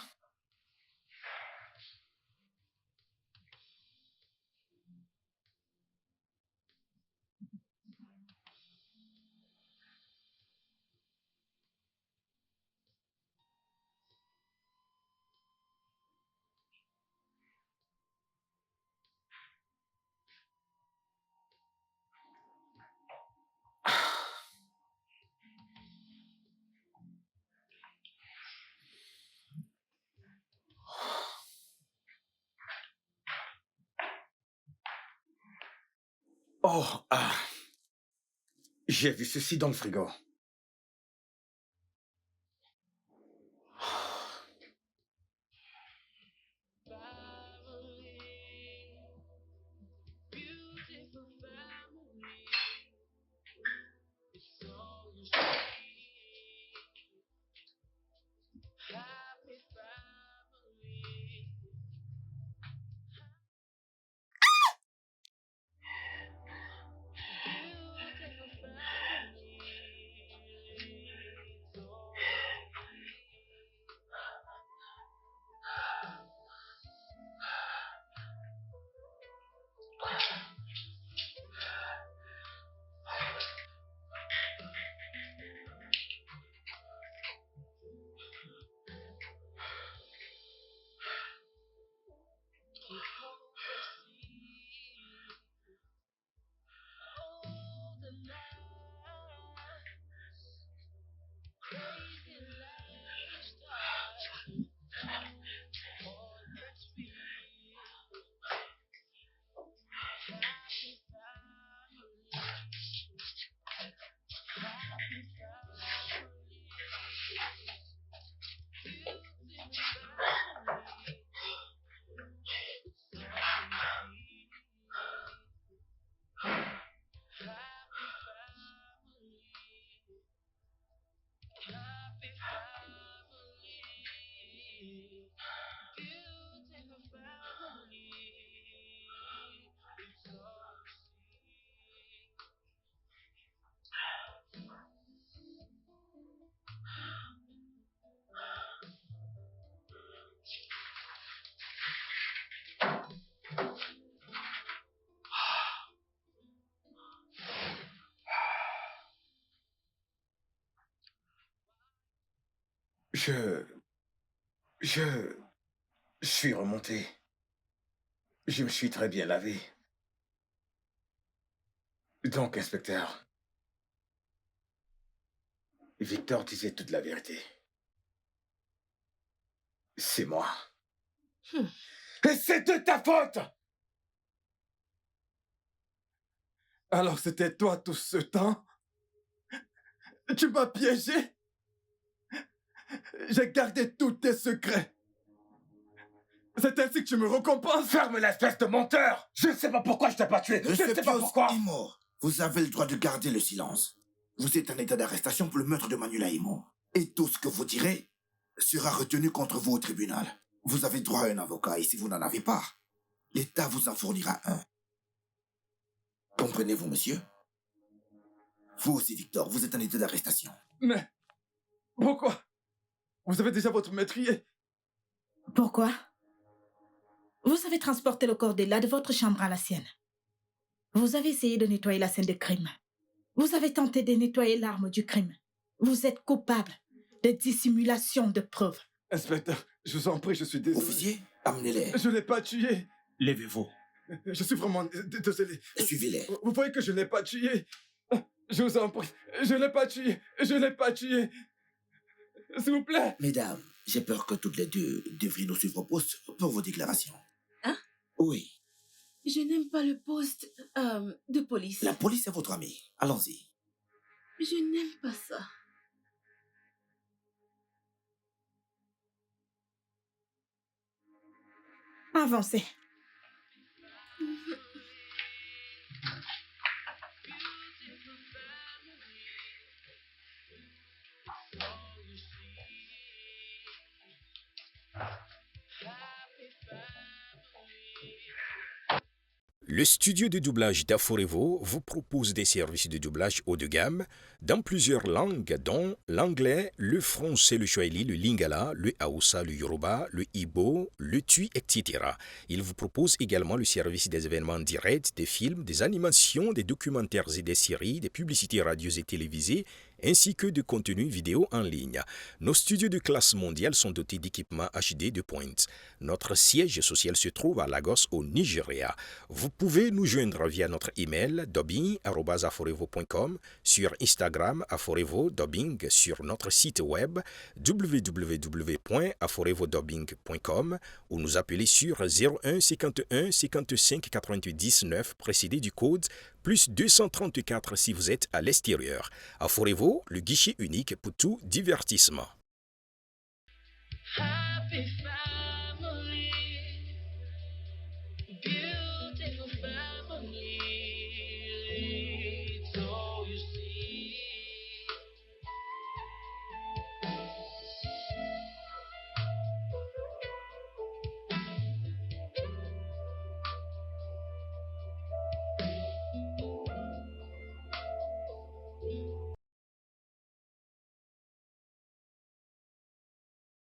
Oh, ah. J'ai vu ceci dans le frigo. Je suis remonté. Je me suis très bien lavé. Donc, inspecteur, Victor disait toute la vérité. C'est moi. Et c'est de ta faute! Alors c'était toi tout ce temps? Tu m'as piégé? J'ai gardé tous tes secrets. C'est ainsi que tu me récompenses? Ferme l'espèce de menteur! Je ne sais pas pourquoi je t'ai pas tué. Je ne sais pas pourquoi. Imo, vous avez le droit de garder le silence. Vous êtes en état d'arrestation pour le meurtre de Manuela Imo. Et tout ce que vous direz sera retenu contre vous au tribunal. Vous avez droit à un avocat et si vous n'en avez pas, l'État vous en fournira un. Comprenez-vous, monsieur? Vous aussi, Victor, vous êtes en état d'arrestation. Mais pourquoi? Vous avez déjà votre métrier. Pourquoi? Vous avez transporté le corps d'Ella de votre chambre à la sienne. Vous avez essayé de nettoyer la scène de crime. Vous avez tenté de nettoyer l'arme du crime. Vous êtes coupable de dissimulation de preuves. Inspecteur, je vous en prie, je suis désolé. Officier, amenez-les. Je ne l'ai pas tué. Levez-vous. Je suis vraiment désolé. Suivez-les. Vous voyez que je ne l'ai pas tué. Je vous en prie. Je ne l'ai pas tué. Je ne l'ai pas tué. S'il vous plaît. Mesdames, j'ai peur que toutes les deux devriez nous suivre au poste pour vos déclarations. Hein? Oui. Je n'aime pas le poste de police. La police est votre amie. Allons-y. Je n'aime pas ça. Avancez. Le studio de doublage d'Aforevo vous propose des services de doublage haut de gamme dans plusieurs langues, dont l'anglais, le français, le swahili, le lingala, le hausa, le yoruba, le igbo, le tui, etc. Il vous propose également le service des événements directs, des films, des animations, des documentaires et des séries, des publicités radio et télévisées, ainsi que de contenus vidéo en ligne. Nos studios de classe mondiale sont dotés d'équipements HD de pointe. Notre siège social se trouve à Lagos, au Nigeria. Vous pouvez nous joindre via notre email dubbing@aforevo.com, sur Instagram Aforevo Dubbing, sur notre site web www.aforevodubbing.com ou nous appeler sur 01 51 55 88 19 précédé du code plus 234 si vous êtes à l'extérieur. Aforevo, le guichet unique pour tout divertissement. Happy